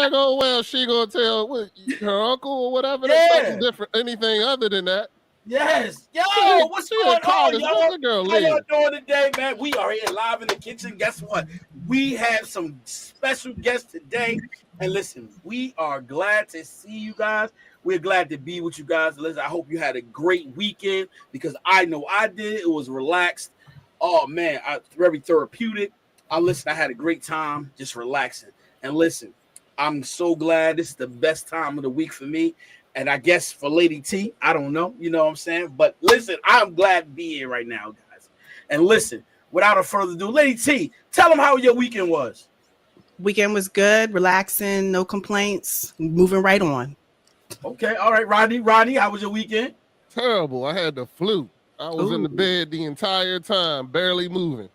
like, oh well, she gonna tell her uncle or whatever. That's Yeah. something different. Anything other than that. Yes. Yo, what's She going in on, college. Let y'all? the girl How y'all live. doing today, man? We are here live in the kitchen. Guess what? We have some special guests today. And listen, we are glad to see you guys. We're glad to be with you guys. Listen, I hope you had a great weekend because I know I did. It was relaxed. Oh man, very therapeutic. I had a great time just relaxing. And listen, I'm so glad this is the best time of the week for me. And I guess for Lady T, I don't know, you know what I'm saying? But listen, I'm glad to be here right now, guys. And listen, without a further ado, Lady T, tell them how your weekend was. Weekend was good, relaxing, no complaints, moving right on. Okay, all right, Rodney, how was your weekend? Terrible. I had the flu. I was in the bed the entire time, barely moving.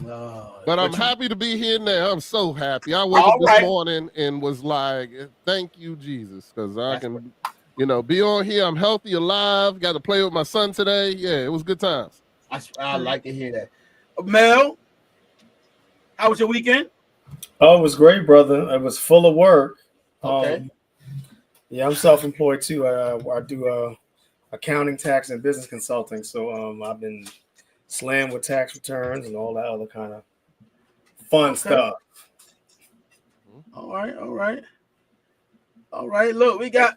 But I'm happy to be here now. I'm so happy. I woke up this morning and was like, thank you, Jesus, because I can, be on here. I'm healthy, alive. Got to play with my son today. Yeah, it was good times. I like to hear that. Mel, how was your weekend? Oh, it was great, brother. It was full of work. Okay. Yeah, I'm self-employed too. I do accounting, tax, and business consulting. So I've been slammed with tax returns and all that other kind of fun stuff. All right. Look, we have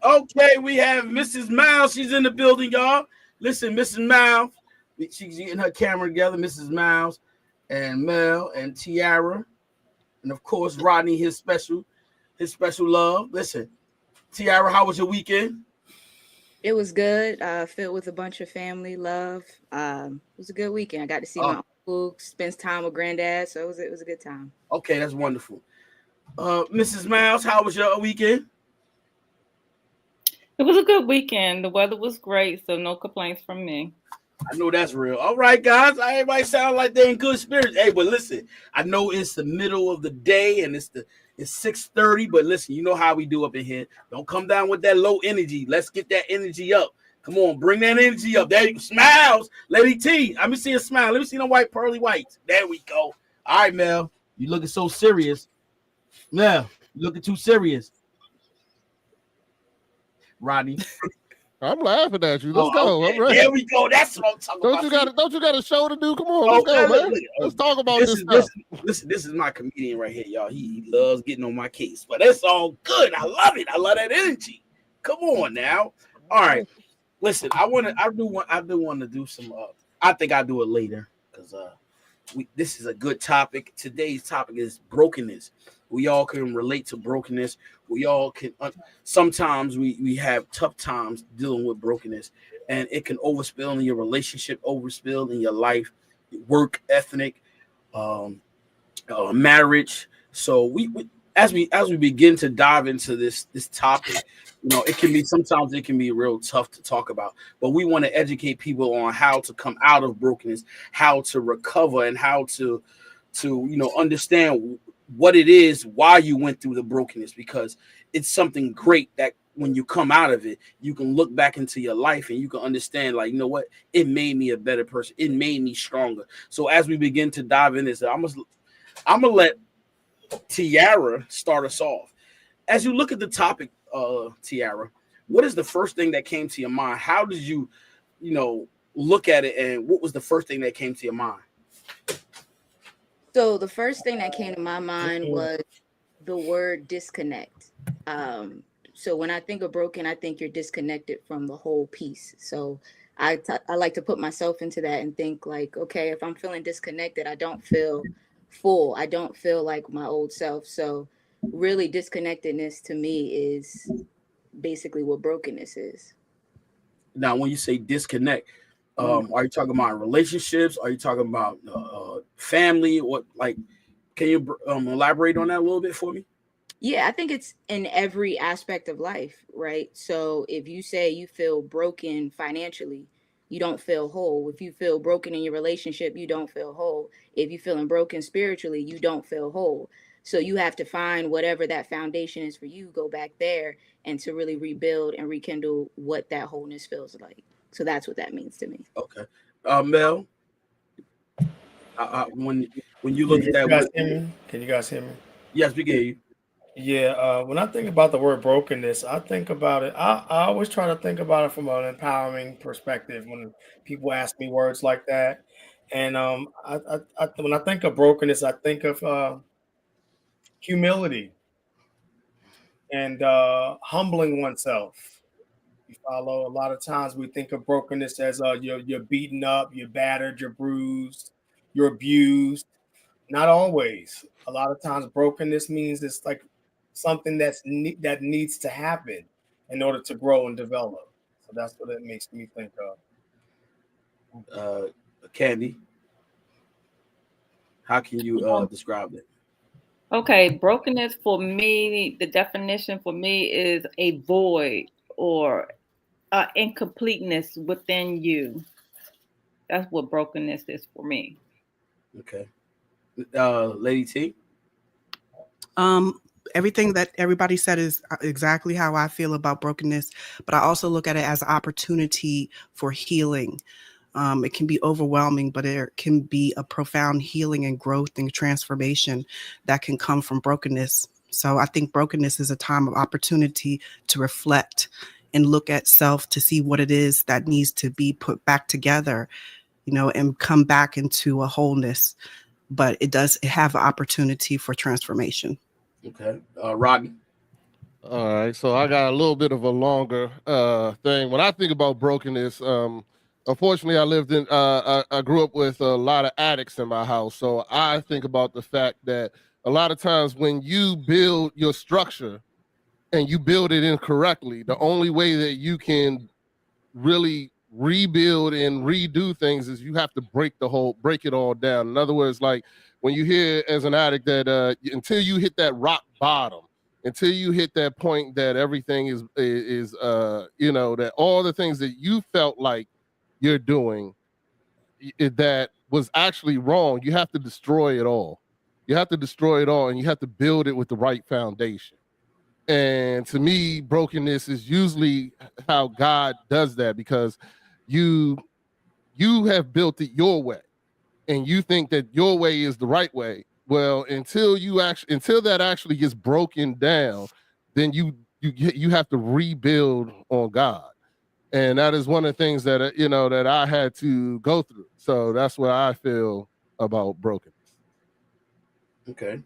Mrs. Miles. She's in the building, y'all. Listen, Mrs. Miles, she's getting her camera together. Mrs. Miles and Mel and Tiara, and of course Rodney, his special love. Listen, Tiara, how was your weekend? It was good. Filled with a bunch of family love. It was a good weekend. I got to see my uncle, spend time with granddad, so it was a good time. Okay, that's wonderful. Mrs. Miles, how was your weekend? It was a good weekend. The weather was great, so no complaints from me. I know that's real. All right, guys. Everybody sound like they're in good spirits. Hey, but listen, I know it's the middle of the day and it's 6:30, but listen, you know how we do up in here. Don't come down with that low energy. Let's get that energy up. Come on, bring that energy up. There you smiles. Lady T, let me see a smile. Let me see the white, pearly whites. There we go. All right, Mel. You looking so serious. Mel, you looking too serious. Rodney. I'm laughing at you. Let's go. Okay. I'm ready. There we go. That's what I'm talking about. Don't you got a show to do? Come on, let's go, man. Let's talk about this stuff. Listen, this is my comedian right here, y'all. He loves getting on my case, but it's all good. I love it. I love that energy. Come on now. All right. Listen, I do want to do some. I think I'll do it later because this is a good topic. Today's topic is brokenness. We all can relate to brokenness. We all can. Sometimes we have tough times dealing with brokenness, and it can overspill in your relationship, overspill in your life, work ethic, marriage. So as we begin to dive into this topic, sometimes it can be real tough to talk about. But we want to educate people on how to come out of brokenness, how to recover, and how to understand what it is, why you went through the brokenness, because it's something great that when you come out of it, you can look back into your life and you can understand, like, you know what, it made me a better person. It made me stronger. So as we begin to dive in this, I'm gonna let Tiara start us off. As you look at the topic, Tiara, what is the first thing that came to your mind? How did you, look at it, and what was the first thing that came to your mind? So the first thing that came to my mind was the word disconnect. So when I think of broken, I think you're disconnected from the whole piece. So I like to put myself into that and think like, okay, if I'm feeling disconnected, I don't feel full. I don't feel like my old self. So really disconnectedness to me is basically what brokenness is. Now, when you say disconnect, are you talking about relationships? Are you talking about family? What, like, can you elaborate on that a little bit for me? Yeah, I think it's in every aspect of life, right? So if you say you feel broken financially, you don't feel whole. If you feel broken in your relationship, you don't feel whole. If you're feeling broken spiritually, you don't feel whole. So you have to find whatever that foundation is for you, go back there and to really rebuild and rekindle what that wholeness feels like. So that's what that means to me. Okay. Mel, when you look at that, can you guys hear me? Yes, we can hear you. Yeah, when I think about the word brokenness, I think about it. I always try to think about it from an empowering perspective when people ask me words like that. And when I think of brokenness, I think of humility and humbling oneself. You follow. A lot of times we think of brokenness as you're beaten up, you're battered, you're bruised, you're abused. Not always. A lot of times, brokenness means it's like something that needs to happen in order to grow and develop. So that's what it makes me think of. Uh, Candy, how can you describe it? Okay, brokenness for me, the definition for me is a void or incompleteness within you. That's what brokenness is for me. Okay. Lady T? Everything that everybody said is exactly how I feel about brokenness, but I also look at it as an opportunity for healing. It can be overwhelming, but there can be a profound healing and growth and transformation that can come from brokenness. So I think brokenness is a time of opportunity to reflect and look at self to see what it is that needs to be put back together, and come back into a wholeness. But it does have an opportunity for transformation. Okay. Rodney? All right, so I got a little bit of a longer thing. When I think about brokenness, unfortunately, I grew up with a lot of addicts in my house. So I think about the fact that a lot of times when you build your structure and you build it incorrectly, the only way that you can really rebuild and redo things is you have to break it all down. In other words, like when you hear as an addict that until you hit that rock bottom, until you hit that point that everything is that all the things that you felt like you're doing that was actually wrong, you have to destroy it all. You have to destroy it all, and you have to build it with the right foundation. And to me, brokenness is usually how God does that, because you have built it your way and you think that your way is the right way. Well, until that actually gets broken down, then you have to rebuild on God. And that is one of the things that that I had to go through. So that's what I feel about brokenness. Okay.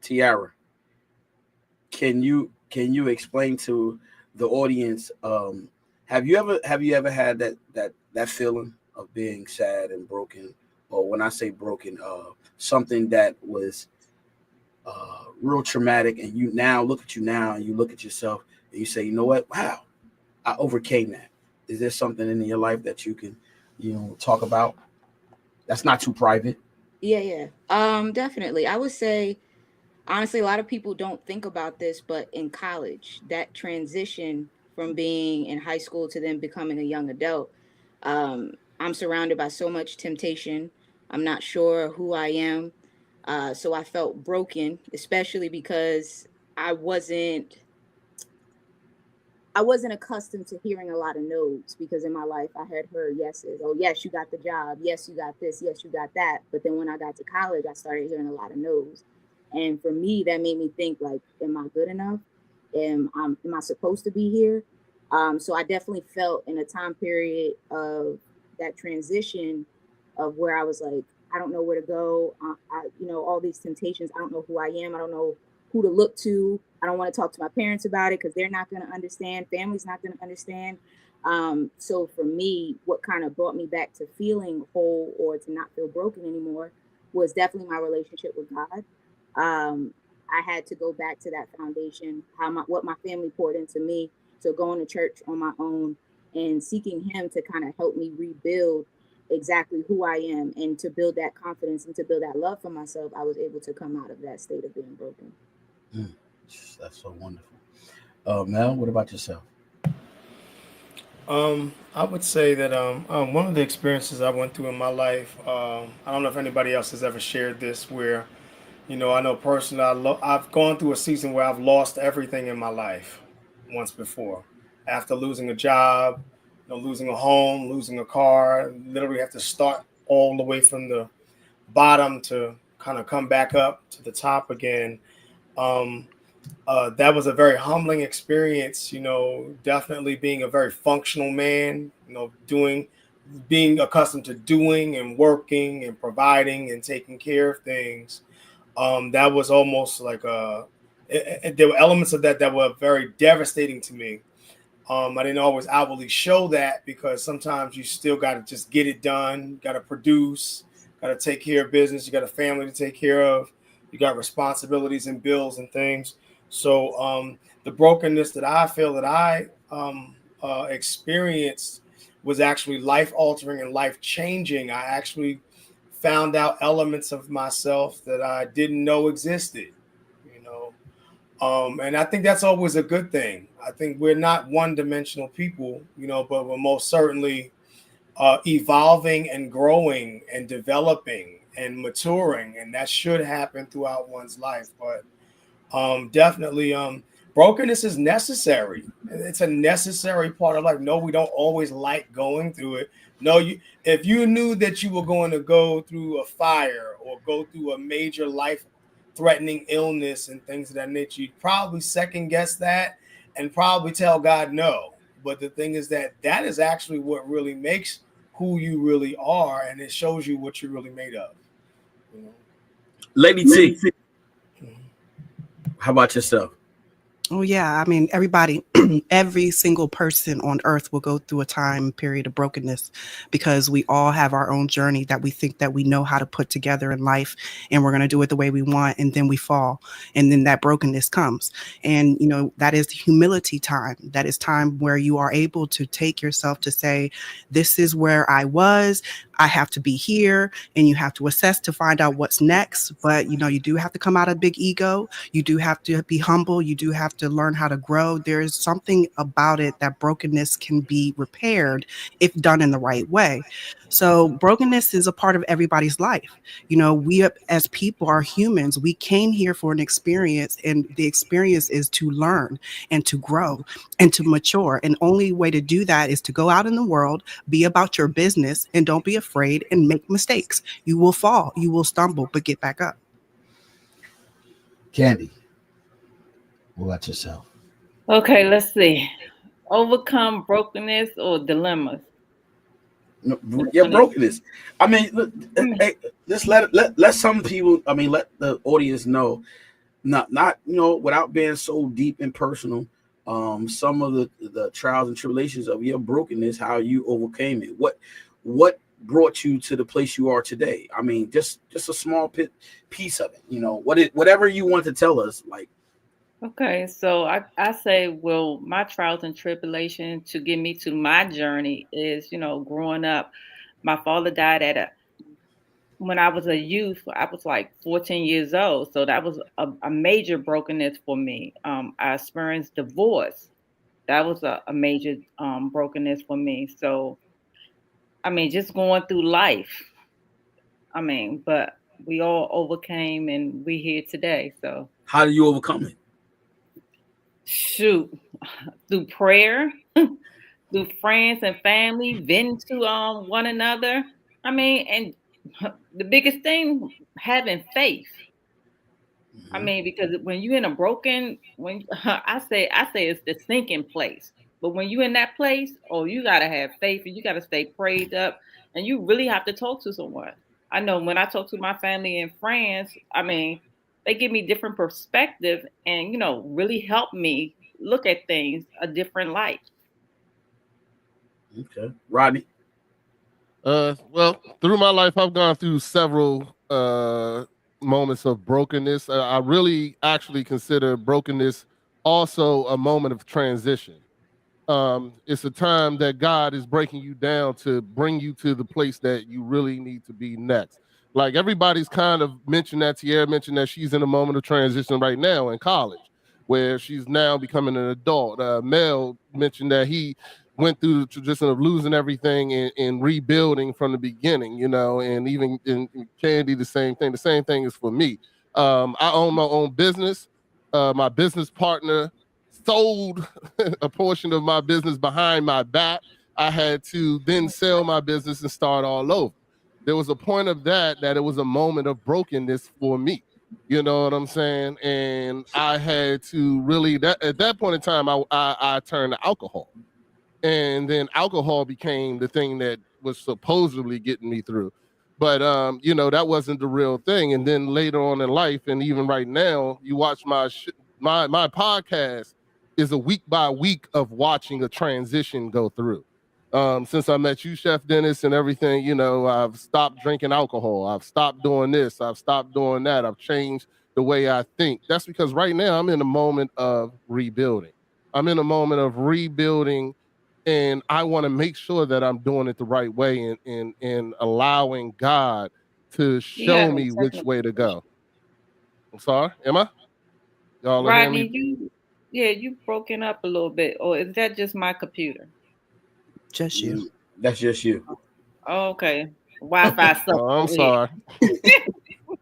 Tiara, can you explain to the audience, have you ever had that feeling of being sad and broken, or when I say broken, something that was real traumatic, and you now look at and you look at yourself and you say, you know what, wow, I overcame that. Is there something in your life that you can talk about that's not too private? Yeah. Definitely. I would say, honestly, a lot of people don't think about this, but in college, that transition from being in high school to then becoming a young adult, I'm surrounded by so much temptation. I'm not sure who I am. So I felt broken, especially because I wasn't I wasn't accustomed to hearing a lot of no's, because in my life I had heard yeses. Oh, yes, you got the job. Yes, you got this. Yes, you got that. But then when I got to college, I started hearing a lot of no's. And for me, that made me think, like, am I good enough? Am I supposed to be here? So I definitely felt in a time period of that transition of where I was like, I don't know where to go. All these temptations. I don't know who I am. I don't know who to look to. I don't want to talk to my parents about it because they're not going to understand. Family's not going to understand. So for me, what kind of brought me back to feeling whole or to not feel broken anymore was definitely my relationship with God. I had to go back to that foundation, what my family poured into me. So going to church on my own and seeking Him to kind of help me rebuild exactly who I am, and to build that confidence and to build that love for myself, I was able to come out of that state of being broken. That's so wonderful. Mel, what about yourself? I would say that one of the experiences I went through in my life, I don't know if anybody else has ever shared this, where, I know personally, I've gone through a season where I've lost everything in my life once before. After losing a job, losing a home, losing a car, literally have to start all the way from the bottom to kind of come back up to the top again. That was a very humbling experience, definitely being a very functional man, being accustomed to doing and working and providing and taking care of things. That was almost like there were elements of that were very devastating to me. I didn't always outwardly show that because sometimes you still got to just get it done, got to produce, got to take care of business. You got a family to take care of. You got responsibilities and bills and things. So the brokenness that I feel that I experienced was actually life altering and life changing. I actually found out elements of myself that I didn't know existed. And I think that's always a good thing. I think we're not one-dimensional people, but we're most certainly evolving and growing and developing and maturing, and that should happen throughout one's life. But definitely, brokenness is necessary. It's a necessary part of life. No, we don't always like going through it. No, if you knew that you were going to go through a fire or go through a major life-threatening illness and things of that nature, you'd probably second guess that and probably tell God no. But the thing is that is actually what really makes who you really are, and it shows you what you're really made of. Lady T, how about yourself? Oh, yeah. I mean, everybody, every single person on earth will go through a time period of brokenness because we all have our own journey that we think that we know how to put together in life, and we're going to do it the way we want. And then we fall, and then that brokenness comes. And, that is humility time. That is time where you are able to take yourself to say, this is where I was. I have to be here, and you have to assess to find out what's next. But, you do have to come out of big ego. You do have to be humble. You do have to learn how to grow. There's something about it that brokenness can be repaired if done in the right way. So brokenness is a part of everybody's life. We as people are humans. We came here for an experience, and the experience is to learn and to grow and to mature. And only way to do that is to go out in the world, be about your business, and don't be afraid and make mistakes. You will fall, you will stumble, but get back up. Candy, what about yourself? Okay, let's see. Overcome brokenness or dilemmas? No, yeah, brokenness. I mean, look, hey, just let some people. I mean, let the audience know, not without being so deep and personal. Some of the trials and tribulations of your brokenness, how you overcame it. What brought you to the place you are today? I mean, just a small piece of it. Whatever you want to tell us, like. Okay, so I say, well, my trials and tribulations to get me to my journey is, growing up, my father died when I was a youth. I was like 14 years old. So that was a major brokenness for me. I experienced divorce. That was a major brokenness for me. So, I mean, just going through life. I mean, but we all overcame and we're here today. So how do you overcome it? Shoot, through prayer, through friends and family, venting to one another. I mean, and the biggest thing, having faith. I mean, because when you're in a I say it's the sinking place. But when you're in that place, you gotta have faith and you gotta stay prayed up, and you really have to talk to someone. I know when I talk to my family and friends, I mean, they give me different perspective and really help me look at things a different light. Okay, Rodney. Well, through my life, I've gone through several moments of brokenness. I really actually consider brokenness also a moment of transition. It's a time that God is breaking you down to bring you to the place that you really need to be next. Like everybody's kind of mentioned that. Tierra mentioned that she's in a moment of transition right now in college, where she's now becoming an adult. Mel mentioned that he went through the tradition of losing everything and rebuilding from the beginning, and even in Candy, the same thing. The same thing is for me. I own my own business. My business partner sold a portion of my business behind my back. I had to then sell my business and start all over. there was a point of that it was a moment of brokenness for me. You know what I'm saying? And I had to really, at that point in time, I turned to alcohol. And then alcohol became the thing that was supposedly getting me through. But you know, that wasn't the real thing. And then later on in life, and even right now, you watch my podcast is a week by week of watching a transition go through. Since I met you, Chef Dennis, and everything, you know, I've stopped drinking alcohol. I've stopped doing this. I've stopped doing that. I've changed the way I think. That's because right now I'm in a moment of rebuilding. I'm in a moment of rebuilding, and I want to make sure that I'm doing it the right way, and allowing God to show me which way to go. I'm sorry, am I? Y'all are hearing me? You broken up a little bit, or is that just my computer? Just you. That's just you. Oh, okay. Wi-Fi. I'm sorry.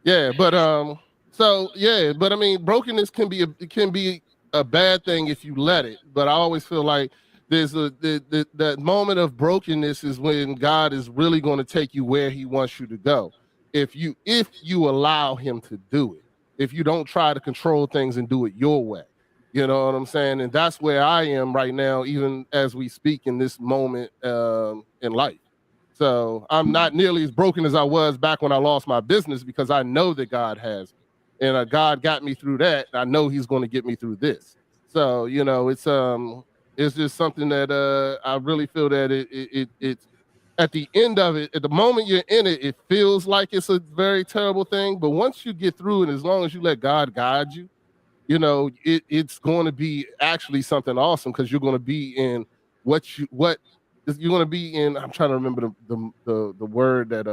Yeah, but I mean, brokenness can be a bad thing if you let it. But I always feel like there's that moment of brokenness is when God is really going to take you where He wants you to go. If you allow Him to do it, if you don't try to control things and do it your way, you know what I'm saying? And that's where I am right now, even as we speak in this moment in life. So I'm not nearly as broken as I was back when I lost my business, because I know that God has me, and God got me through that. I know He's going to get me through this. So, you know, it's just something that I really feel that it's at the end of it, at the moment you're in it, it feels like it's a very terrible thing. But once you get through it, as long as you let God guide you, you know, it's going to be actually something awesome, because you're going to be in what you're going to be in. I'm trying to remember the word that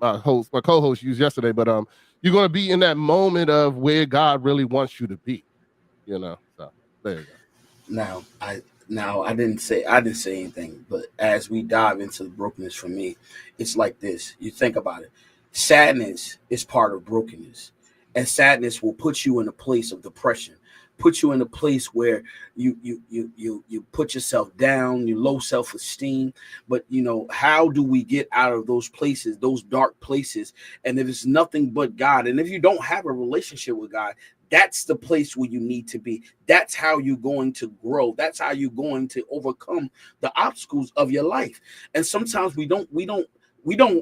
my co-host used yesterday, but you're going to be in that moment of where God really wants you to be, you know. So there you go. Now I didn't say anything, but as we dive into the brokenness for me, it's like this. You think about it. Sadness is part of brokenness. And sadness will put you in a place of depression, put you in a place where you put yourself down, you low self-esteem. But you know, how do we get out of those places, those dark places? And if it's nothing but God, and if you don't have a relationship with God, that's the place where you need to be. That's how you're going to grow. That's how you're going to overcome the obstacles of your life. And sometimes we don't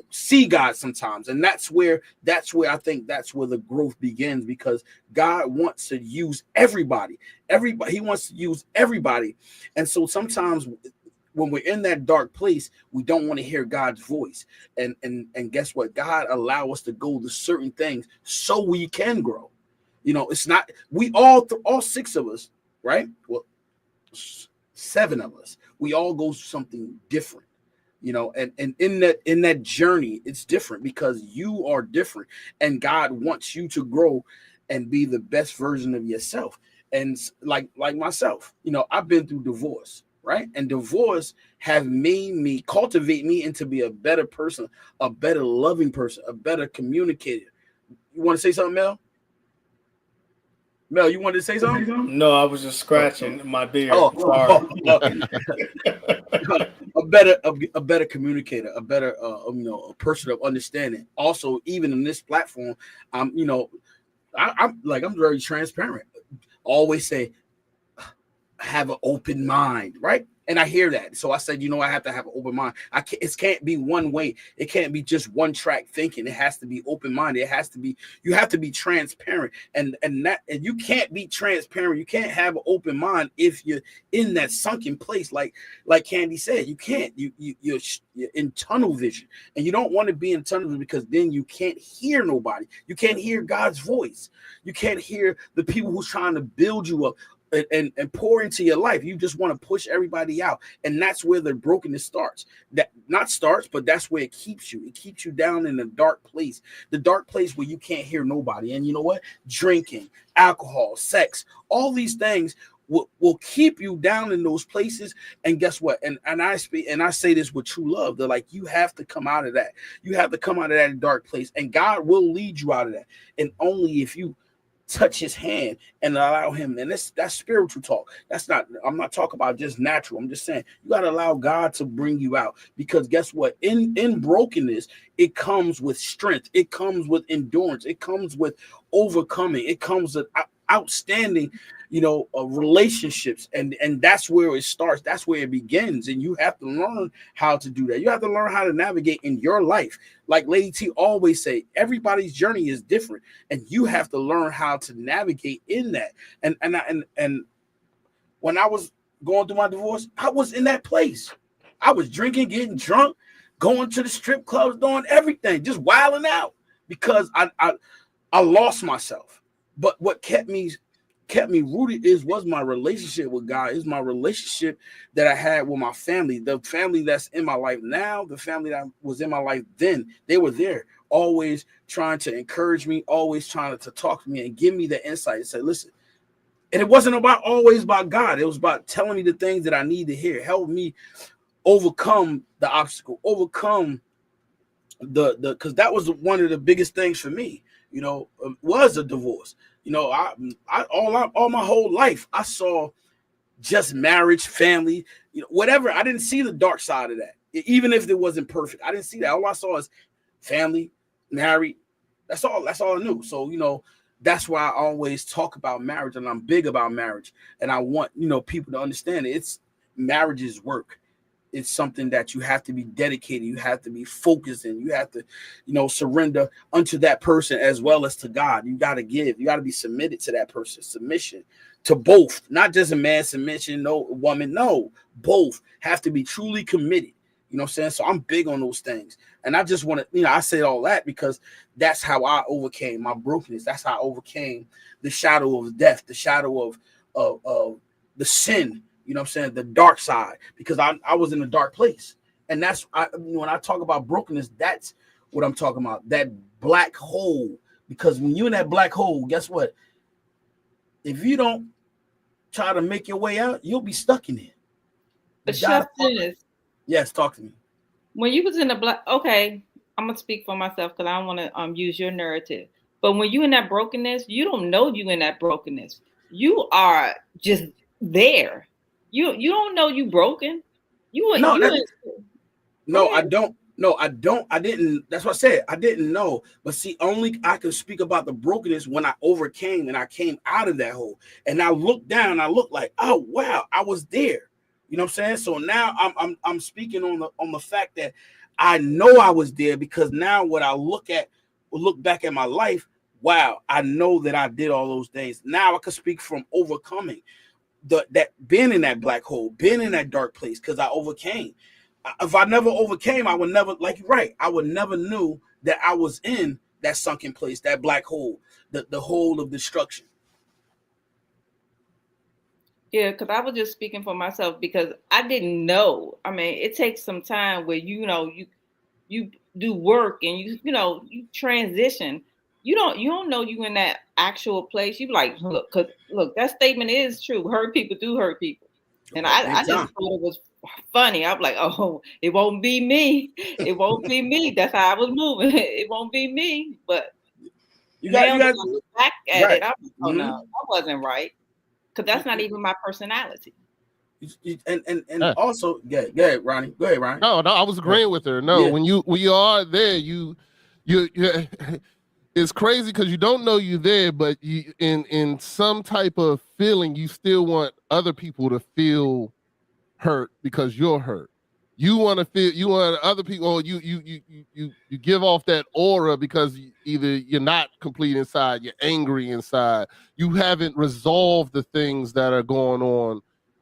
see God sometimes. And that's where I think that's where the growth begins, because God wants to use everybody. He wants to use everybody. And so sometimes when we're in that dark place, we don't want to hear God's voice. And guess what? God allow us to go to certain things so we can grow. You know, it's not, we all six of us, right? Well, 7 of us, we all go something different. You know, and in that journey, it's different because you are different, and God wants you to grow and be the best version of yourself. And like myself, you know, I've been through divorce, right? And divorce have made me cultivate me into be a better person, a better loving person, a better communicator. You want to say something, Mel? Mel, you wanted to say something? No, I was just scratching my beard. A better communicator, a better a person of understanding. Also, even in this platform, I'm very transparent. Always say, have an open mind, right? And I hear that. So I said, you know, I have to have an open mind. It can't be one way. It can't be just one track thinking. It has to be open minded. It has to be, you have to be transparent. And you can't be transparent. You can't have an open mind if you're in that sunken place. Like Candy said, you can't, you're in tunnel vision, and you don't want to be in tunnel vision, because then you can't hear nobody. You can't hear God's voice. You can't hear the people who's trying to build you up and pour into your life. You just want to push everybody out, and that's where the brokenness starts. But that's where it keeps you. It keeps you down in the dark place where you can't hear nobody. And you know what? Drinking, alcohol, sex, all these things will keep you down in those places. And guess what? And I say this with true love. They're like, you have to come out of that. You have to come out of that dark place, and God will lead you out of that. And only if you touch his hand and allow him. And that's spiritual talk. I'm not talking about just natural. I'm just saying you got to allow God to bring you out, because guess what? In brokenness, it comes with strength. It comes with endurance. It comes with overcoming. It comes with outstanding, relationships. And that's where it starts. That's where it begins. And you have to learn how to do that. You have to learn how to navigate in your life. Like Lady T always say, everybody's journey is different, and you have to learn how to navigate in that. And when I was going through my divorce, I was in that place. I was drinking, getting drunk, going to the strip clubs, doing everything, just wilding out, because I lost myself. But what kept me rooted was my relationship with God, is my relationship that I had with my family, the family that's in my life now, the family that was in my life then. They were there, always trying to encourage me, always trying to talk to me and give me the insight and say, listen. And it wasn't always about God. It was about telling me the things that I need to hear, help me overcome the obstacle, overcome because that was one of the biggest things for me, was a divorce. All my whole life, I saw just marriage, family, whatever. I didn't see the dark side of that. Even if it wasn't perfect, I didn't see that. All I saw is family, married. That's all I knew. So, that's why I always talk about marriage, and I'm big about marriage. And I want, people to understand marriage is work. It's something that you have to be dedicated. You have to be focused, and you have to, surrender unto that person as well as to God. You got to give. You got to be submitted to that person. Submission to both, not just a man submission, no woman, no, both have to be truly committed. You know what I'm saying? So I'm big on those things. And I just want to, I say all that because that's how I overcame my brokenness. That's how I overcame the shadow of death, the shadow of the sin. You know what I'm saying? The dark side, because I was in a dark place. And that's, when I talk about brokenness, that's what I'm talking about. That black hole. Because when you're in that black hole, guess what? If you don't try to make your way out, you'll be stuck in it. But Chef Dennis. Yes, talk to me. When you was in the black, okay, I'm going to speak for myself because I don't want to use your narrative. But when you in that brokenness, you don't know you in that brokenness. You are just there. You don't know you broken. I don't. No, I don't. I didn't. That's what I said. I didn't know. But see, only I can speak about the brokenness when I overcame and I came out of that hole. And I looked down. I looked like, oh wow, I was there. You know what I'm saying? So now I'm speaking on the fact that I know I was there, because now what I look back at my life, wow, I know that I did all those things. Now I can speak from overcoming that being in that black hole, being in that dark place, because I overcame. If I never overcame, I would never, like you're right, I would never knew that I was in that sunken place, that black hole, the hole of destruction. Yeah, because I was just speaking for myself, because I didn't know. I mean, it takes some time where you do work and you transition. You don't know you in that actual place. You like, look, that statement is true. Hurt people do hurt people. And I just thought it was funny. I was like, oh, it won't be me. It won't be me. That's how I was moving. It won't be me. But you got to look back at right. It. I was, oh no, that wasn't right. Because that's not even my personality. And also, go ahead, Ronnie. Go ahead, Ronnie. No, I was agreeing with her. No, when you are there, you it's crazy because you don't know you're there, but you in some type of feeling, you still want other people to feel hurt because you're hurt. You want other people, or you give off that aura because either you're not complete inside, you're angry inside, you haven't resolved the things that are going on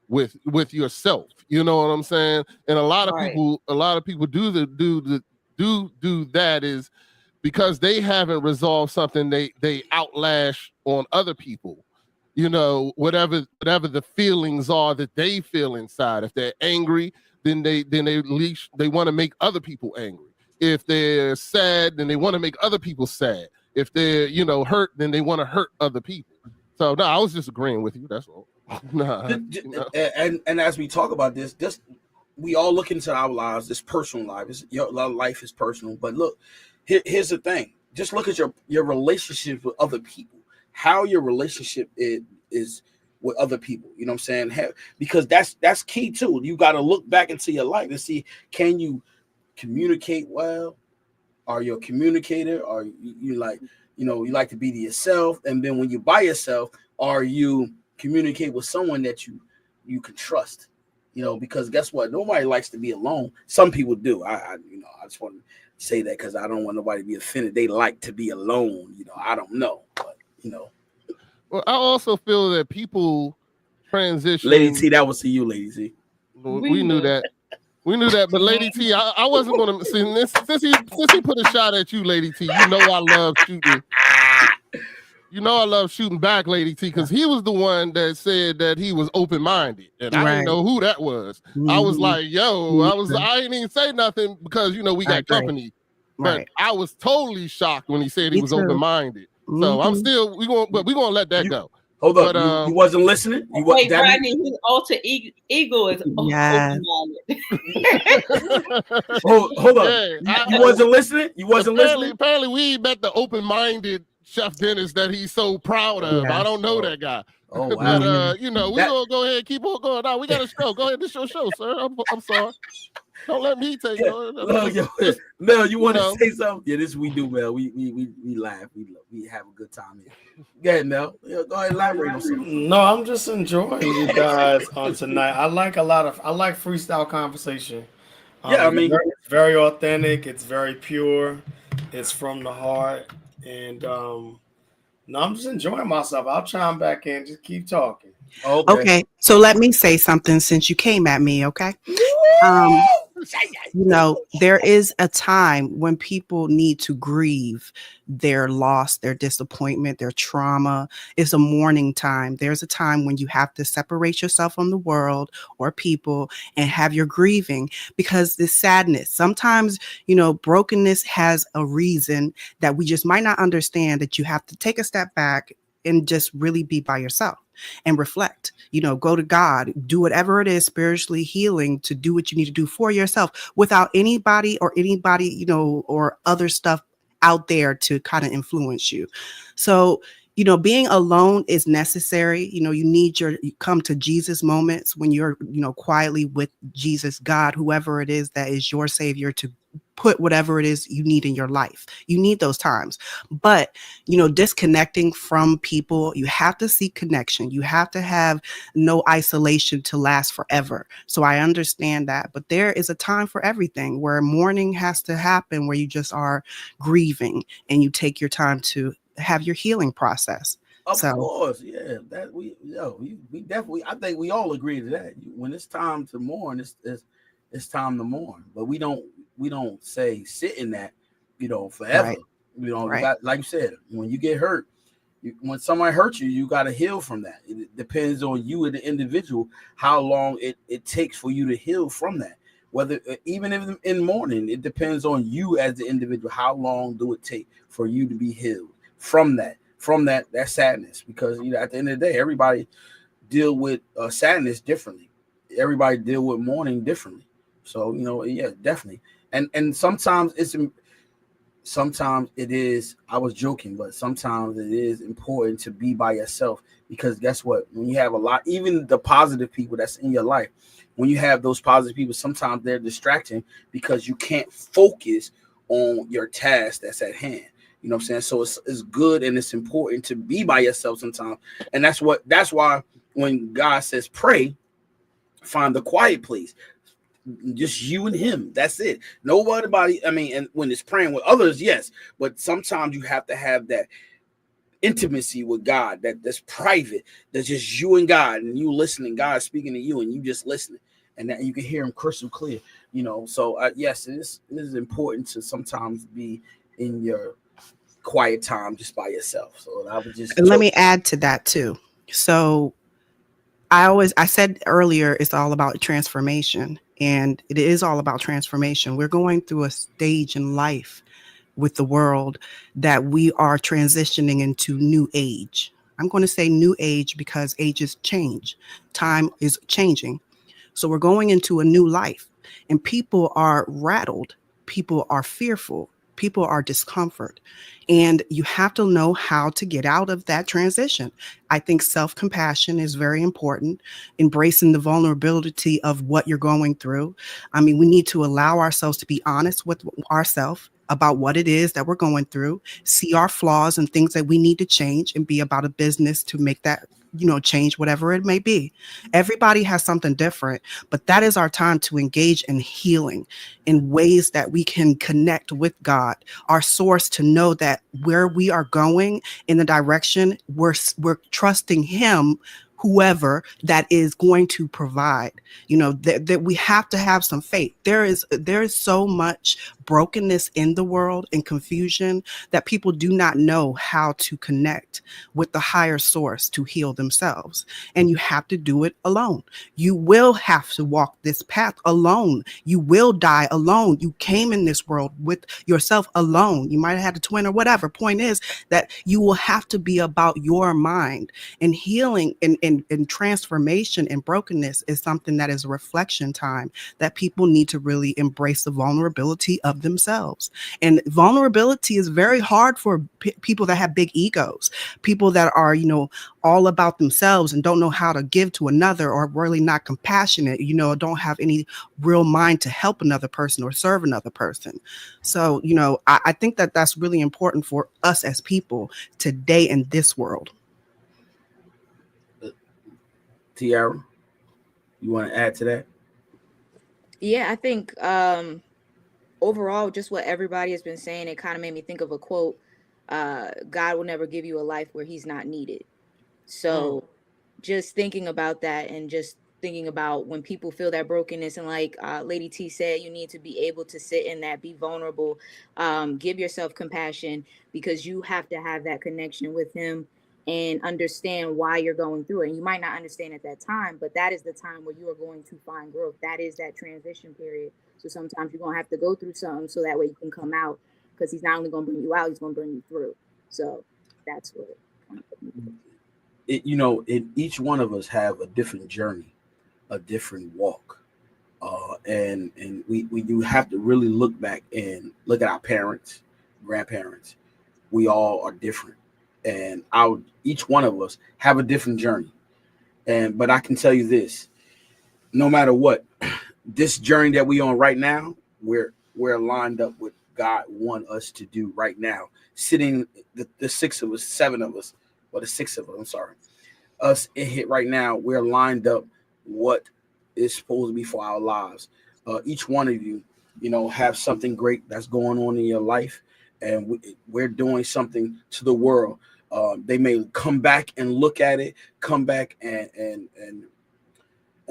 with yourself. You know what I'm saying? And a lot of people do that is because they haven't resolved something, they outlash on other people. Whatever the feelings are that they feel inside. If they're angry, then they want to make other people angry. If they're sad, then they want to make other people sad. If they're hurt, then they want to hurt other people. So no, I was just agreeing with you. That's all. And as we talk about this, we all look into our lives, this personal life. Your life is personal, but look, here's the thing. Just look at your relationships with other people. how your relationship is with other people. You know what I'm saying? Because that's key too. You got to look back into your life and see, can you communicate well? Are you a communicator? Are you like, you like to be to yourself? And then when you're by yourself, are you communicate with someone that you can trust? Because guess what? Nobody likes to be alone. Some people do. I just want to say that because I don't want nobody to be offended. They like to be alone. I don't know, but Well, I also feel that people transition. Lady T, that was to you, Lady T. We knew that. We knew that, but Lady T, I wasn't going to since he put a shot at you, Lady T. I love shooting. I love shooting back, Lady T, because he was the one that said that he was open-minded, and I didn't know who that was. Mm-hmm. I was like, I ain't even say nothing because we got company, but I was totally shocked when he said he was open-minded. Mm-hmm. So I'm still we're gonna let that go. Hold up, you wasn't listening? Wait, Rodney, his alter ego is open-minded. hold up. Yeah, you wasn't listening? You wasn't listening? Apparently we met the open-minded Chef Dennis that he's so proud of. Yeah. I don't know that guy. Oh, wow. But, we're going to go ahead and keep on going. No, we got a show. Go ahead. This your show, sir. I'm sorry. Don't let me take it. Mel, you want to say something? Yeah, this we do, Mel. We laugh. We have a good time here. Go ahead, Mel. Go ahead, elaborate on something. No, I'm just enjoying you guys on tonight. I like freestyle conversation. Yeah, I mean, it's very authentic. It's very pure. It's from the heart. And no, I'm just enjoying myself. I'll chime back in. Just keep talking. Okay. So let me say something since you came at me. Okay. There is a time when people need to grieve their loss, their disappointment, their trauma. It's a mourning time. There's a time when you have to separate yourself from the world or people and have your grieving, because this sadness, sometimes, brokenness has a reason that we just might not understand, that you have to take a step back and just really be by yourself and reflect, go to God, do whatever it is spiritually healing to do what you need to do for yourself without anybody, or other stuff out there to kind of influence you. So, being alone is necessary. You need you come to Jesus moments when you're, quietly with Jesus, God, whoever it is that is your savior, to put whatever it is you need in your life. You need those times. But, disconnecting from people, you have to seek connection. You have to have no isolation to last forever. So I understand that. But there is a time for everything where mourning has to happen, where you just are grieving and you take your time to have your healing process. Of course, yeah. That we definitely. I think we all agree to that. When it's time to mourn, it's time to mourn. But we don't say sit in that, forever. Right. Right. Like you said, when you get hurt, when somebody hurts you, you got to heal from that. It depends on you as the individual how long it takes for you to heal from that. Whether even if in mourning, it depends on you as the individual. How long do it take for you to be healed from that sadness? Because at the end of the day, everybody deal with sadness differently. Everybody deal with mourning differently. So yeah, definitely. And sometimes it is. I was joking, but sometimes it is important to be by yourself, because guess what? When you have a lot, even the positive people that's in your life, when you have those positive people, sometimes they're distracting because you can't focus on your task that's at hand. You know what I'm saying? So it's good and it's important to be by yourself sometimes. And that's why when God says pray, find the quiet place. Just you and him. That's it. Nobody. I mean, and when it's praying with others, yes, but sometimes you have to have that intimacy with God that's private. That's just you and God, and you listening. God speaking to you, and you just listening, and that you can hear him crystal clear. So yes, it is important to sometimes be in your quiet time just by yourself. So I would just let me add to that too. So I said earlier, it's all about transformation, and it is all about transformation. We're going through a stage in life with the world that we are transitioning into new age. I'm going to say new age because ages change. Time is changing. So we're going into a new life, and people are rattled. People are fearful. people are discomfort. And you have to know how to get out of that transition. I think self-compassion is very important, embracing the vulnerability of what you're going through. I mean, we need to allow ourselves to be honest with ourselves about what it is that we're going through, see our flaws and things that we need to change, and be about a business to make that, change, whatever it may be. Everybody has something different, but that is our time to engage in healing in ways that we can connect with God, our source, to know that where we are going in the direction, we're trusting him, whoever that is going to provide. That we have to have some faith. There is so much brokenness in the world and confusion that people do not know how to connect with the higher source to heal themselves. And you have to do it alone. You will have to walk this path alone. You will die alone. You came in this world with yourself alone. You might have had a twin or whatever. Point is that you will have to be about your mind, and healing and transformation and brokenness is something that is a reflection time that people need to really embrace the vulnerability of themselves. And vulnerability is very hard for people that have big egos, people that are, all about themselves and don't know how to give to another, or really not compassionate, don't have any real mind to help another person or serve another person. So, I think that that's really important for us as people today in this world. Tiara, you want to add to that? Yeah, I think overall, just what everybody has been saying, it kind of made me think of a quote. God will never give you a life where he's not needed. So just thinking about that, and just thinking about when people feel that brokenness, and like Lady T said, you need to be able to sit in that, be vulnerable, give yourself compassion, because you have to have that connection with him and understand why you're going through it. And you might not understand at that time, but that is the time where you are going to find growth. That is that transition period. So sometimes you're going to have to go through something so that way you can come out, because he's not only going to bring you out, he's going to bring you through. So that's what each one of us have a different journey, a different walk. And we do have to really look back and look at our parents, grandparents. We all are different. And each one of us have a different journey. But I can tell you this, no matter what, this journey that we on right now, we're lined up with God want us to do right now. Sitting the six of us, seven of us, or the six of us, I'm sorry, us in here right now, we're lined up what is supposed to be for our lives. Each one of you, have something great that's going on in your life, and we're doing something to the world. They may come back and look at it, come back and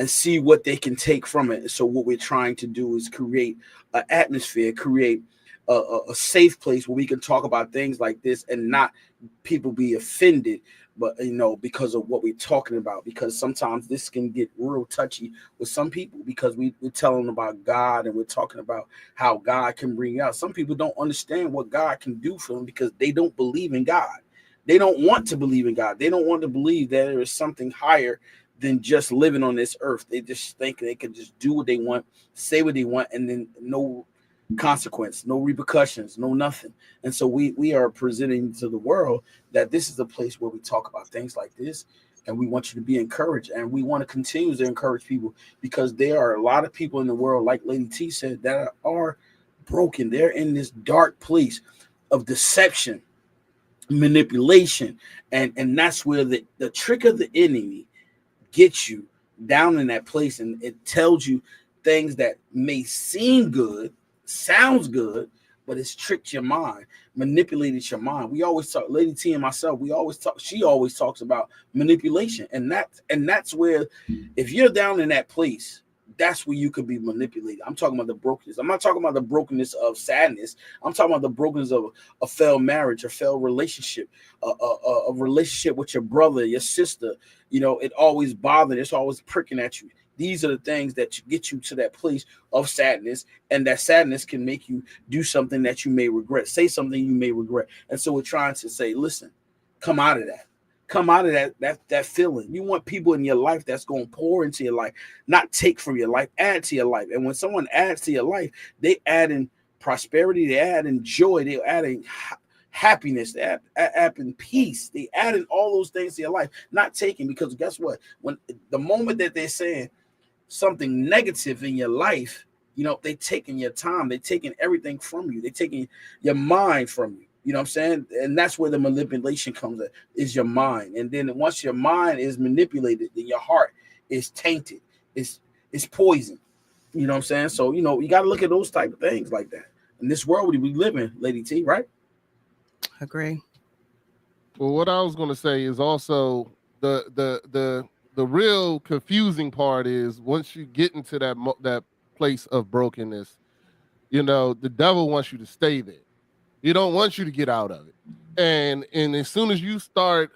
see what they can take from it. So what we're trying to do is create an atmosphere, create a safe place where we can talk about things like this and not people be offended, but because of what we're talking about, because sometimes this can get real touchy with some people, because we're telling them about God and we're talking about how God can bring out. Some people don't understand what God can do for them because they don't believe in God. They don't want to believe in God. They don't want to believe that there is something higher than just living on this earth. They just think they can just do what they want, say what they want, and then no consequence, no repercussions, no nothing. And so we are presenting to the world that this is a place where we talk about things like this, and we want you to be encouraged, and we want to continue to encourage people, because there are a lot of people in the world, like Lady T said, that are broken. They're in this dark place of deception, manipulation, and that's where the trick of the enemy gets you down in that place, and it tells you things that may seem good, sounds good, but it's tricked your mind, manipulated your mind. We always talk, Lady T and myself, she always talks about manipulation, and that's where, if you're down in that place, that's where you could be manipulated. I'm talking about the brokenness. I'm not talking about the brokenness of sadness. I'm talking about the brokenness of a failed marriage, a failed relationship, a relationship with your brother, your sister. It always bothering. It's always pricking at you. These are the things that get you to that place of sadness, and that sadness can make you do something that you may regret, say something you may regret. And so we're trying to say, listen, come out of that. Come out of that feeling. You want people in your life that's going to pour into your life, not take from your life, add to your life. And when someone adds to your life, they add in prosperity, they add in joy, they add in happiness, they add in peace, they add in all those things to your life, not taking, because guess what? When the moment that they're saying something negative in your life, you know, they taking your time, they taking everything from you, they taking your mind from you. You know what I'm saying? And that's where the manipulation comes in, is your mind. And then once your mind is manipulated, then your heart is tainted. It's poison. You know what I'm saying? So, you know, you got to look at those type of things like that. In this world we live in, Lady T, right? Agree. Well, what I was going to say is also the real confusing part is once you get into that place of brokenness, you know, the devil wants you to stay there. He don't want you to get out of it. And as soon as you start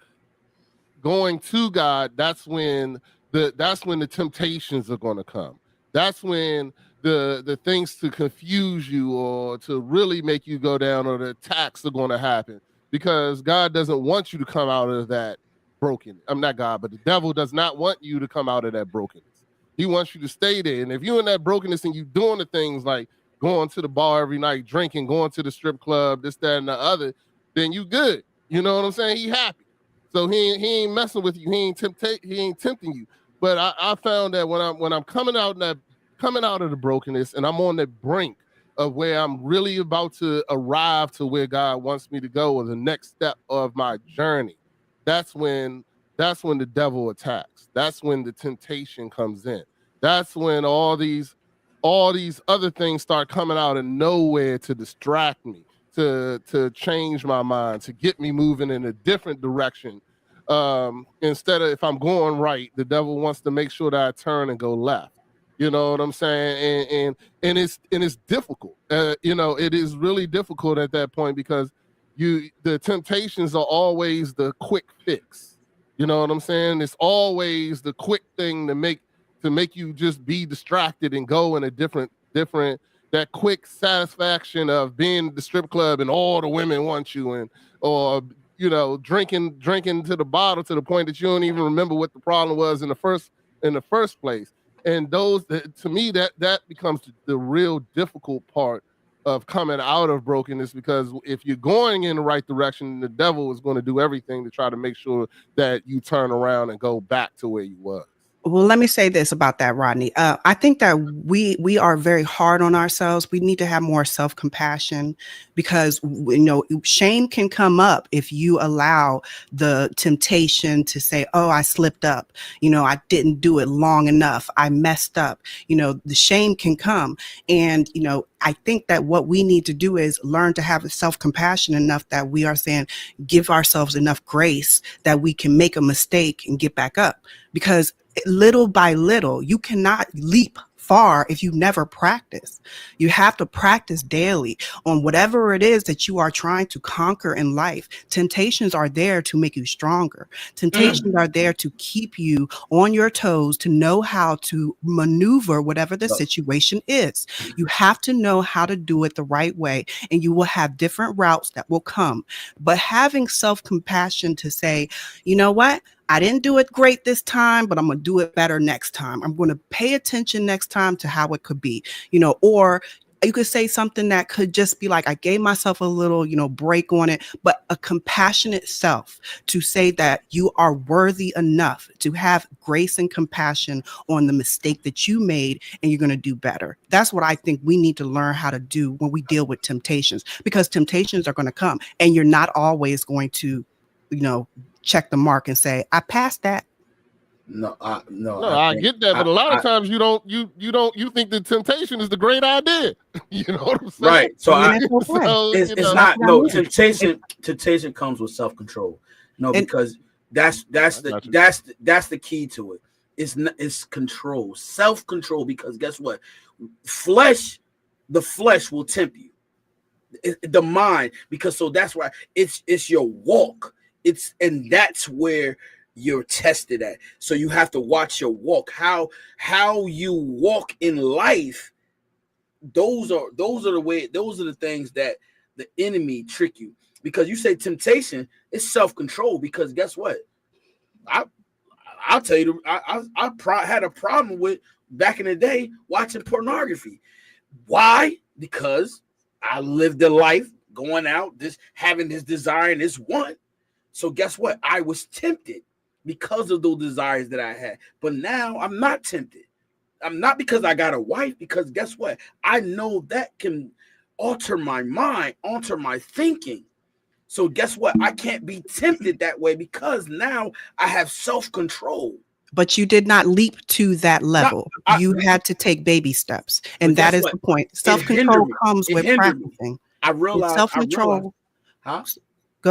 going to God, that's when the temptations are going to come. That's when the things to confuse you or to really make you go down, or the attacks are going to happen, because God doesn't want you to come out of that broken. I'm not God, but the devil does not want you to come out of that brokenness. He wants you to stay there. And if you're in that brokenness and you doing the things like going to the bar every night, drinking, going to the strip club, this, that, and the other, then you good. You know what I'm saying? He happy. So he ain't messing with you. He ain't tempting you. But I found that when I'm coming out of the brokenness and I'm on the brink of where I'm really about to arrive to where God wants me to go, or the next step of my journey, that's when the devil attacks. That's when the temptation comes in. That's when all these other things start coming out of nowhere to distract me, to change my mind, to get me moving in a different direction. Instead of, if I'm going right, the devil wants to make sure that I turn and go left. You know what I'm saying? And it's difficult. You know, it is really difficult at that point, because the temptations are always the quick fix. You know what I'm saying? It's always the quick thing to make you just be distracted and go in a different, that quick satisfaction of being at the strip club and all the women want you, or you know, drinking to the bottle to the point that you don't even remember what the problem was in the first place. And to me, that becomes the real difficult part of coming out of brokenness, because if you're going in the right direction, the devil is going to do everything to try to make sure that you turn around and go back to where you were. Well, let me say this about that, Rodney. I think that we are very hard on ourselves. We need to have more self-compassion, because, you know, shame can come up if you allow the temptation to say, oh, I slipped up. You know, I didn't do it long enough. I messed up. You know, the shame can come. And, you know, I think that what we need to do is learn to have self-compassion enough that we are saying, give ourselves enough grace that we can make a mistake and get back up. Because little by little, you cannot leap far if you never practice. You have to practice daily on whatever it is that you are trying to conquer in life. Temptations are there to make you stronger. Temptations are there to keep you on your toes, to know how to maneuver whatever the situation is. You have to know how to do it the right way, and you will have different routes that will come. But having self-compassion to say, you know what? I didn't do it great this time, but I'm going to do it better next time. I'm going to pay attention next time to how it could be, you know, or you could say something that could just be like, I gave myself a little, you know, break on it, but a compassionate self to say that you are worthy enough to have grace and compassion on the mistake that you made, and you're going to do better. That's what I think we need to learn how to do when we deal with temptations, because temptations are going to come, and you're not always going to, you know, check the mark and say, I passed that. I get that, but a lot of times you think the temptation is the great idea. You know what I'm saying? Right. So it's not temptation comes with self-control. No, because that's the key to it. It's control, self-control, because guess what? The flesh will tempt you. The mind, because so that's why it's your walk. And that's where you're tested at. So you have to watch your walk, how you walk in life. Those are the things that the enemy trick you, because you say temptation is self-control, because guess what? I'll tell you, I had a problem with back in the day watching pornography. Why? Because I lived a life going out, having this desire and this want. So guess what? I was tempted because of those desires that I had. But now I'm not tempted. I'm not, because I got a wife, because guess what? I know that can alter my mind, alter my thinking. So guess what? I can't be tempted that way because now I have self-control. But you did not leap to that level. You had to take baby steps. And that is the point. Self-control comes with practicing. I realized. Self-control. Huh?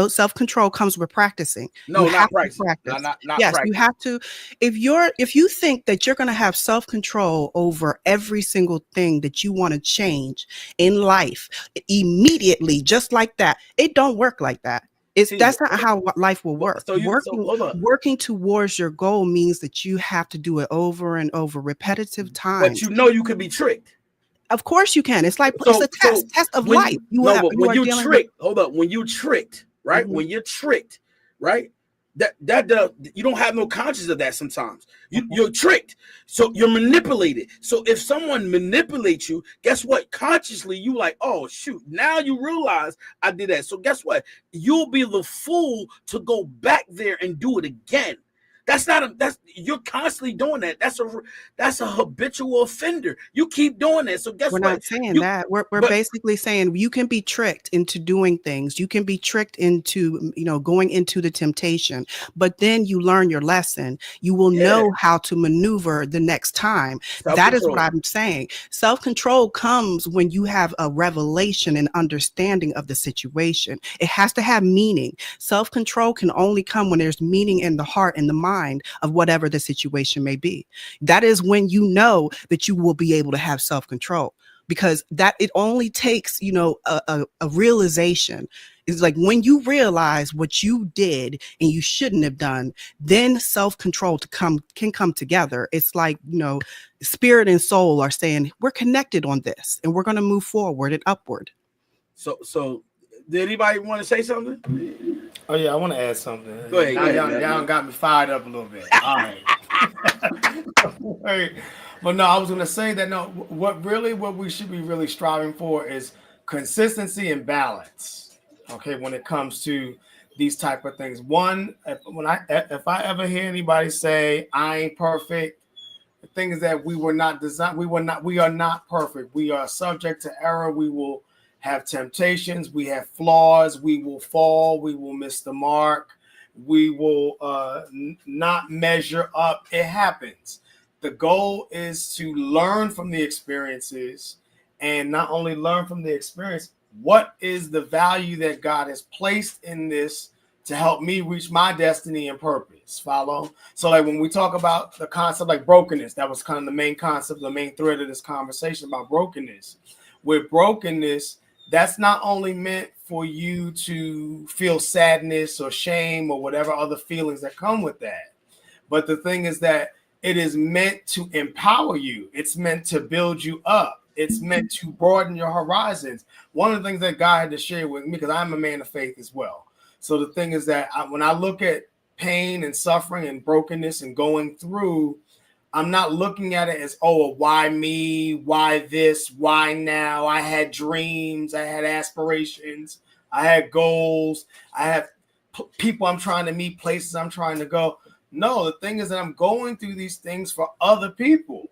Self-control comes with practicing. No, you not practice. Not yes, practice. You have to. If you think that you're going to have self-control over every single thing that you want to change in life immediately, just like that, it don't work like that. That's not how life will work. Working towards your goal means that you have to do it over and over, repetitive times. But you know you could be tricked. Of course you can. It's like it's a test of life. When you tricked, hold up. When you tricked, right? Mm-hmm. When you're tricked, right? That you don't have no conscience of that. Sometimes you're tricked, so you're manipulated. So if someone manipulates you, guess what? Consciously, you like, oh shoot, now you realize I did that. So guess what? You'll be the fool to go back there and do it again. You're constantly doing that. That's a habitual offender. You keep doing that. So guess what? We're not saying that. We're basically saying you can be tricked into doing things. You can be tricked into, going into the temptation, but then you learn your lesson. You will know how to maneuver the next time. That is what I'm saying. Self-control comes when you have a revelation and understanding of the situation. It has to have meaning. Self-control can only come when there's meaning in the heart and the mind of whatever the situation may be. That is when you know that you will be able to have self-control, because that it only takes, a realization. It's like when you realize what you did and you shouldn't have done, then self-control can come together. It's like, spirit and soul are saying, we're connected on this and we're going to move forward and upward. So did anybody want to say something? Oh yeah, I want to add something. Go ahead. Y'all got me fired up a little bit. All right. But no, I was going to say that what we should be really striving for is consistency and balance. Okay, when it comes to these type of things. One, if I ever hear anybody say I ain't perfect, the thing is that we are not perfect. We are subject to error. We will have temptations, we have flaws, we will fall, we will miss the mark, we will not measure up. It happens. The goal is to learn from the experiences, and not only learn from the experience, what is the value that God has placed in this to help me reach my destiny and purpose. Follow? So like when we talk about the concept like brokenness, that was kind of the main concept, the main thread of this conversation about brokenness. With brokenness, that's not only meant for you to feel sadness or shame or whatever other feelings that come with that. But the thing is that it is meant to empower you. It's meant to build you up. It's meant to broaden your horizons. One of the things that God had to share with me, because I'm a man of faith as well. So the thing is that when I look at pain and suffering and brokenness and going through, I'm not looking at it as, why me? Why this? Why now? I had dreams. I had aspirations. I had goals. I have people I'm trying to meet, places I'm trying to go. No, the thing is that I'm going through these things for other people.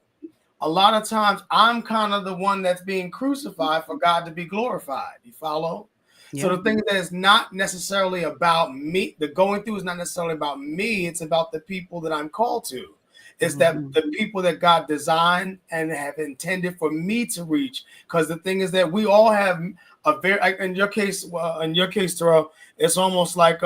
A lot of times I'm kind of the one that's being crucified for God to be glorified. You follow? Yeah. So the thing that is not necessarily about me, the going through is not necessarily about me. It's about the people that I'm called to. It's that the people that God designed and have intended for me to reach. Because the thing is that we all have a very, in your case, Terrell, it's almost like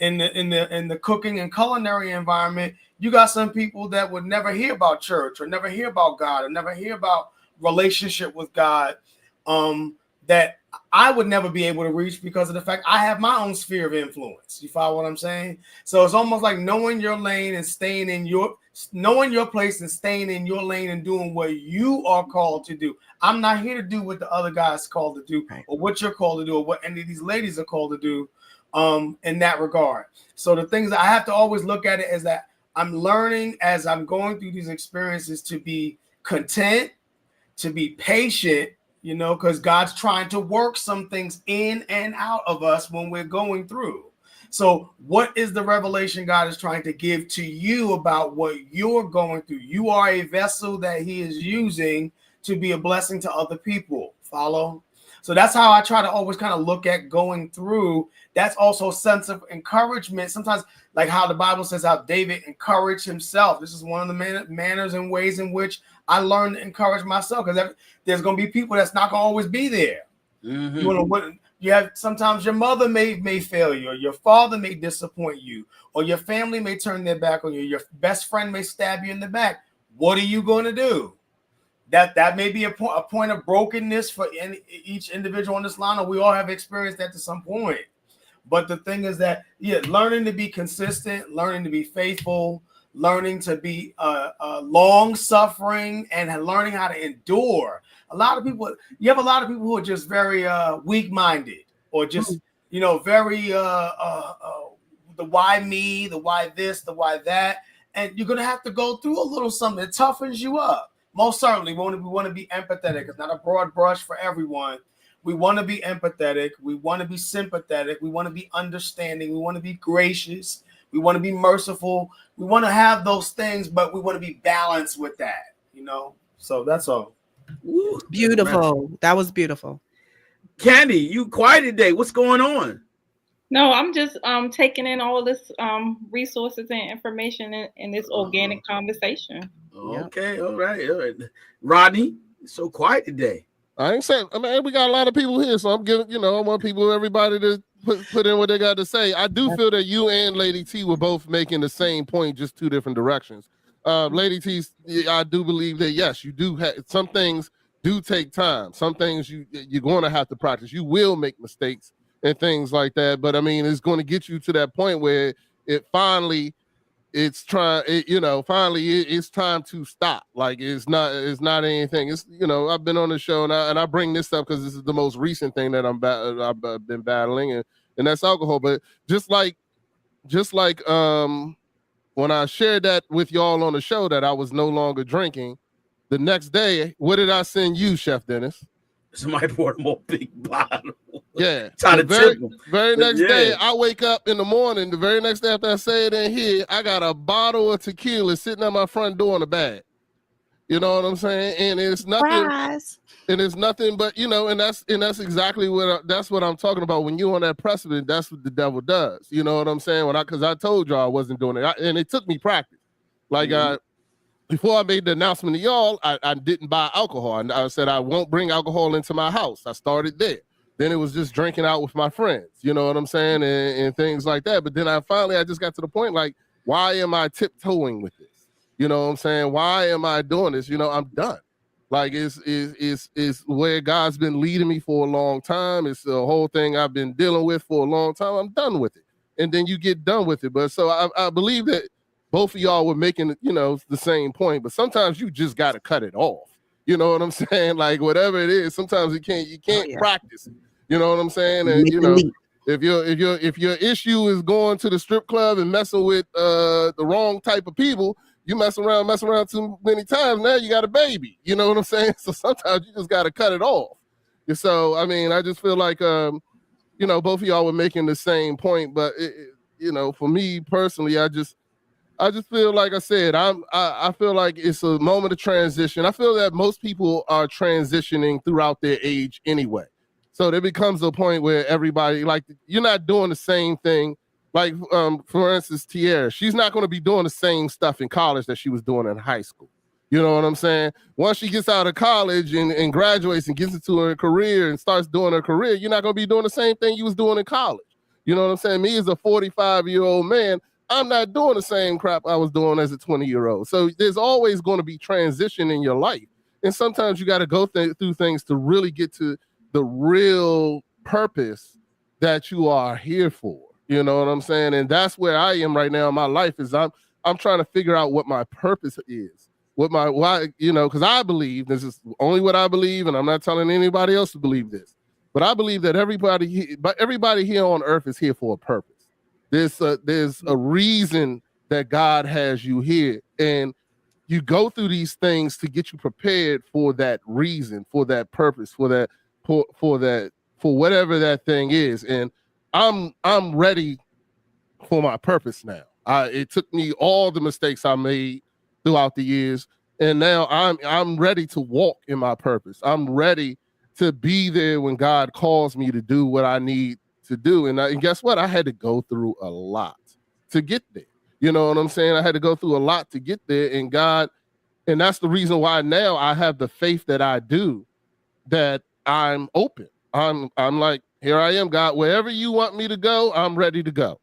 in the cooking and culinary environment, you got some people that would never hear about church or never hear about God or never hear about relationship with God, that I would never be able to reach because of the fact I have my own sphere of influence. You follow what I'm saying? So it's almost like knowing your lane and knowing your place and staying in your lane and doing what you are called to do. I'm not here to do what the other guy's called to do, or what you're called to do, or what any of these ladies are called to do, in that regard. So the things that I have to always look at it is that I'm learning as I'm going through these experiences to be content, to be patient, you know, because God's trying to work some things in and out of us when we're going through. So what is the revelation God is trying to give to you about what you're going through? You are a vessel that he is using to be a blessing to other people. Follow? So that's how I try to always kind of look at going through. That's also a sense of encouragement. Sometimes, like how the Bible says how David encouraged himself. This is one of the manners and ways in which I learned to encourage myself, because there's going to be people that's not going to always be there. Mm-hmm. You want to, you have, sometimes your mother may fail you, or your father may disappoint you, or your family may turn their back on you. Your best friend may stab you in the back. What are you going to do? That may be a point of brokenness for each individual on this line, or we all have experienced that to some point. But the thing is that, learning to be consistent, learning to be faithful, learning to be long suffering, and learning how to endure. You have a lot of people who are just very weak-minded, or just very the why me, the why this, the why that, and you're gonna have to go through a little something that toughens you up. Most certainly, we want to be empathetic. It's not a broad brush for everyone. We want to be empathetic. We want to be sympathetic. We want to be understanding. We want to be gracious. We want to be merciful. We want to have those things, but we want to be balanced with that, So that's all. Ooh, beautiful. That was beautiful. Candy, you quiet today. What's going on? No, I'm just taking in all this resources and information in this organic conversation. Okay, all right. Rodney, so quiet today. I ain't saying. I mean, we got a lot of people here, so I'm giving. I want everybody to put in what they got to say. I do feel that you and Lady T were both making the same point, just two different directions. Lady T, I do believe that yes, you do have some things do take time. Some things you're going to have to practice. You will make mistakes and things like that, but I mean, it's going to get you to that point where finally it's time to stop. Like it's not anything. It's I've been on the show and I bring this up because this is the most recent thing that I've been battling, and that's alcohol. But just like when I shared that with y'all on the show that I was no longer drinking, the next day, what did I send you, Chef Dennis? Somebody poured a more big bottle. Yeah. The very next day, I wake up in the morning. The very next day after I say it in here, I got a bottle of tequila sitting at my front door in the bag. You know what I'm saying? And it's nothing. Surprise. And it's nothing but and that's exactly that's what I'm talking about. When you're on that precedent, that's what the devil does. You know what I'm saying? Because I told y'all I wasn't doing it, and it took me practice. Like before I made the announcement to y'all, I didn't buy alcohol. And I said I won't bring alcohol into my house. I started there. Then it was just drinking out with my friends. You know what I'm saying? And things like that. But then I just got to the point, like, why am I tiptoeing with this? You know what I'm saying? Why am I doing this? I'm done. Like it's where God's been leading me for a long time. It's the whole thing I've been dealing with for a long time. I'm done with it. And then you get done with it. But so I believe that both of y'all were making, the same point, but sometimes you just got to cut it off. You know what I'm saying? Like whatever it is, sometimes you can't practice it. You know what I'm saying? And if your issue is going to the strip club and messing with the wrong type of people, you mess around too many times. Now you got a baby. You know what I'm saying? So sometimes you just got to cut it off. So I mean, I just feel like both of y'all were making the same point, but for me personally, I just feel like I said, I feel like it's a moment of transition. I feel that most people are transitioning throughout their age anyway. So there becomes a point where everybody, like, you're not doing the same thing. Like, for instance, Tierra, she's not going to be doing the same stuff in college that she was doing in high school. You know what I'm saying? Once she gets out of college and graduates and gets into her career and starts doing her career, you're not going to be doing the same thing you was doing in college. You know what I'm saying? Me as a 45-year-old man, I'm not doing the same crap I was doing as a 20-year-old. So there's always going to be transition in your life. And sometimes you got to go through things to really get to the real purpose that you are here for. You know what I'm saying? And that's where I am right now in my life is I'm trying to figure out what my purpose is. Why, because I believe, this is only what I believe, and I'm not telling anybody else to believe this, but I believe that everybody here on earth is here for a purpose. There's a reason that God has you here. And you go through these things to get you prepared for that reason, for that purpose, for whatever that thing is. And I'm ready for my purpose now. It took me all the mistakes I made throughout the years, and now I'm ready to walk in my purpose. I'm ready to be there when God calls me to do what I need to do. And guess what? I had to go through a lot to get there. You know what I'm saying? I had to go through a lot to get there, and that's the reason why now I have the faith that I do, that I'm open. I'm like, here I am, God, wherever you want me to go, I'm ready to go.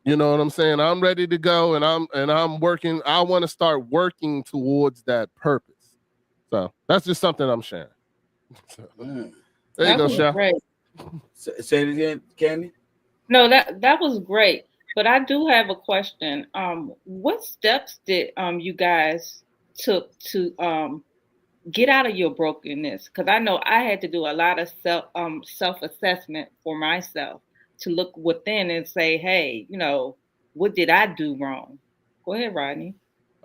You know what I'm saying? I'm ready to go, and I'm working. I want to start working towards that purpose. So that's just something I'm sharing. So, there you go, Chef. Say it again, Candy. No, that was great. But I do have a question. What steps did you guys took to get out of your brokenness? Because I know I had to do a lot of self-assessment for myself, to look within and say, hey, what did I do wrong? Go ahead, Rodney.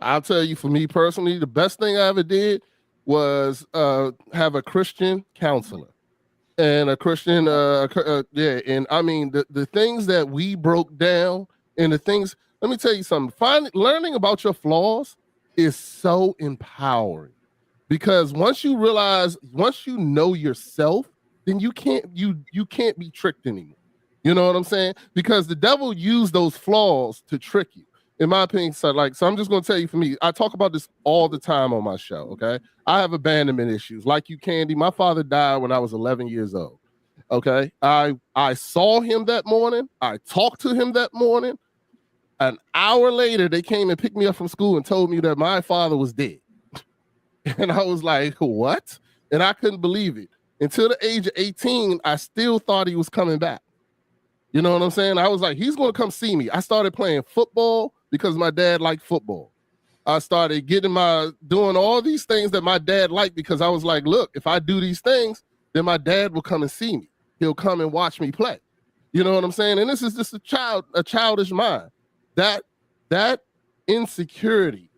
I'll tell you, for me personally, the best thing I ever did was have a Christian counselor and a Christian, and I mean, the things that we broke down, and the things, let me tell you something, learning about your flaws is so empowering, because once you know yourself, then you can't be tricked anymore. You know what I'm saying? Because the devil used those flaws to trick you. In my opinion, so I'm just going to tell you, for me, I talk about this all the time on my show, okay? I have abandonment issues. Like you, Candy, my father died when I was 11 years old, okay? I saw him that morning. I talked to him that morning. An hour later, they came and picked me up from school and told me that my father was dead. And I was like, what? And I couldn't believe it. Until the age of 18, I still thought he was coming back. You know what I'm saying? I was like, he's going to come see me. I started playing football because my dad liked football. I started doing all these things that my dad liked, because I was like, look, if I do these things, then my dad will come and see me. He'll come and watch me play. You know what I'm saying? And this is just a childish mind. That insecurity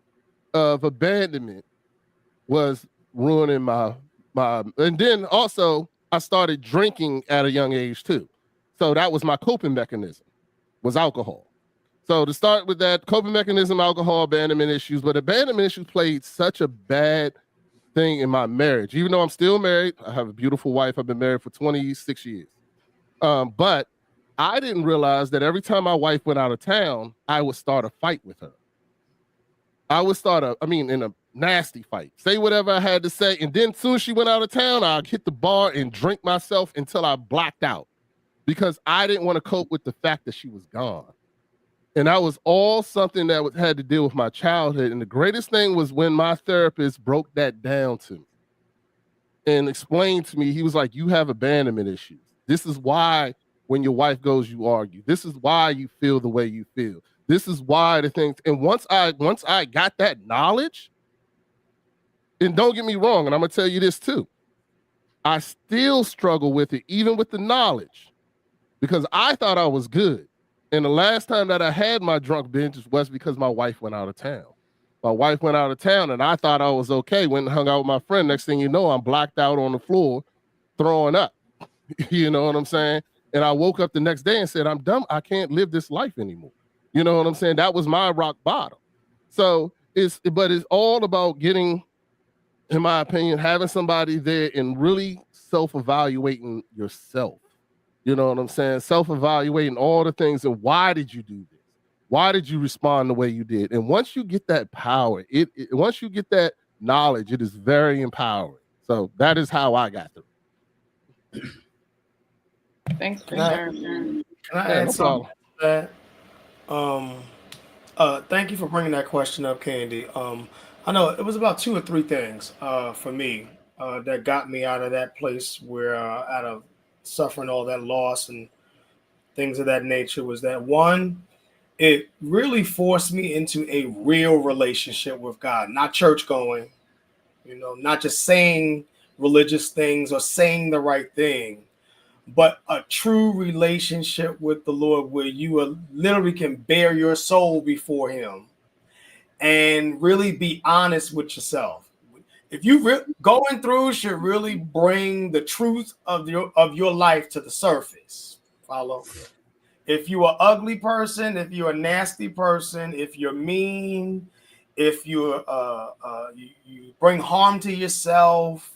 of abandonment was ruining my, and then also I started drinking at a young age too. So that was my coping mechanism, was alcohol. So to start with that, coping mechanism, alcohol, abandonment issues. But abandonment issues played such a bad thing in my marriage. Even though I'm still married, I have a beautiful wife. I've been married for 26 years. But I didn't realize that every time my wife went out of town, I would start a fight with her. I would in a nasty fight, say whatever I had to say. And then as soon as she went out of town, I'd hit the bar and drink myself until I blacked out, because I didn't want to cope with the fact that she was gone. And that was all something that had to deal with my childhood. And the greatest thing was when my therapist broke that down to me and explained to me, he was like, you have abandonment issues. This is why when your wife goes, you argue. This is why you feel the way you feel. This is why the things. And once I got that knowledge, and don't get me wrong, and I'm going to tell you this too, I still struggle with it, even with the knowledge, because I thought I was good. And the last time that I had my drunk binge was because my wife went out of town. My wife went out of town, and I thought I was okay. Went and hung out with my friend. Next thing you know, I'm blacked out on the floor, throwing up. You know what I'm saying? And I woke up the next day and said, I'm done. I can't live this life anymore. You know what I'm saying? That was my rock bottom. So it's all about getting, in my opinion, having somebody there and really self-evaluating yourself. You know what I'm saying? Self-evaluating all the things, and why did you do this? Why did you respond the way you did? And once you get that power, once you get that knowledge, it is very empowering. So that is how I got through. Thanks for sharing. Can I add something to that? Thank you for bringing that question up, Candy. I know it was about 2 or 3 things for me that got me out of that place where out of suffering all that loss and things of that nature. Was that one, it really forced me into a real relationship with God, not church going, not just saying religious things or saying the right thing, but a true relationship with the Lord where you literally can bare your soul before him and really be honest with yourself. If you going through should really bring the truth of your life to the surface. Follow. If you're an ugly person, if you're a nasty person, if you're mean, if you're you bring harm to yourself,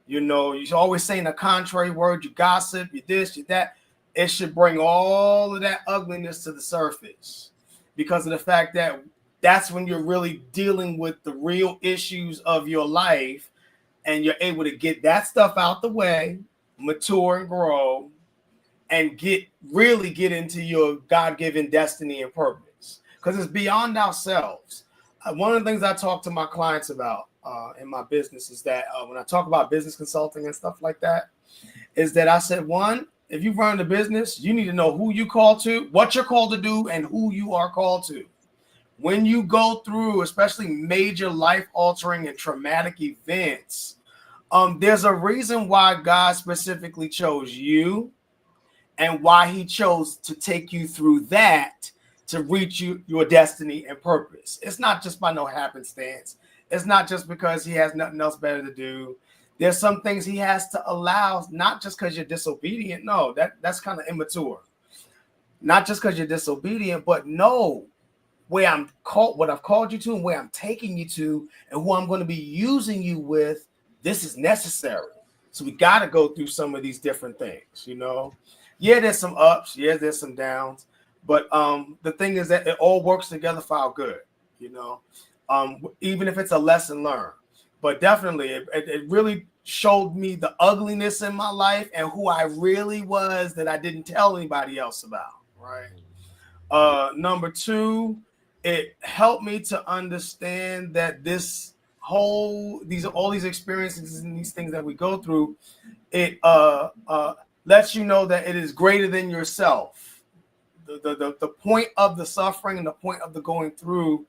you know, you're always saying a contrary word, you gossip, you this, you that, it should bring all of that ugliness to the surface, because of the fact that that's when you're really dealing with the real issues of your life, and you're able to get that stuff out the way, mature and grow, and really get into your God-given destiny and purpose, because it's beyond ourselves. One of the things I talk to my clients about in my business is that when I talk about business consulting and stuff like that, is that I said, one, if you run the business, you need to know who you call to, what you're called to do, and who you are called to. When you go through, especially major life-altering and traumatic events, there's a reason why God specifically chose you, and why he chose to take you through that to reach your destiny and purpose. It's not just by no happenstance. It's not just because he has nothing else better to do. There's some things he has to allow, not just because you're disobedient. No, that's kind of immature. Not just because you're disobedient, but know where what I've called you to, and where I'm taking you to, and who I'm going to be using you with. This is necessary. So we got to go through some of these different things, you know. Yeah, there's some ups. Yeah, there's some downs. But the thing is that it all works together for our good, you know, even if it's a lesson learned. But definitely, it really showed me the ugliness in my life and who I really was that I didn't tell anybody else about, right? Number two, it helped me to understand that all these experiences and these things that we go through, it lets you know that it is greater than yourself. The point of the suffering and the point of the going through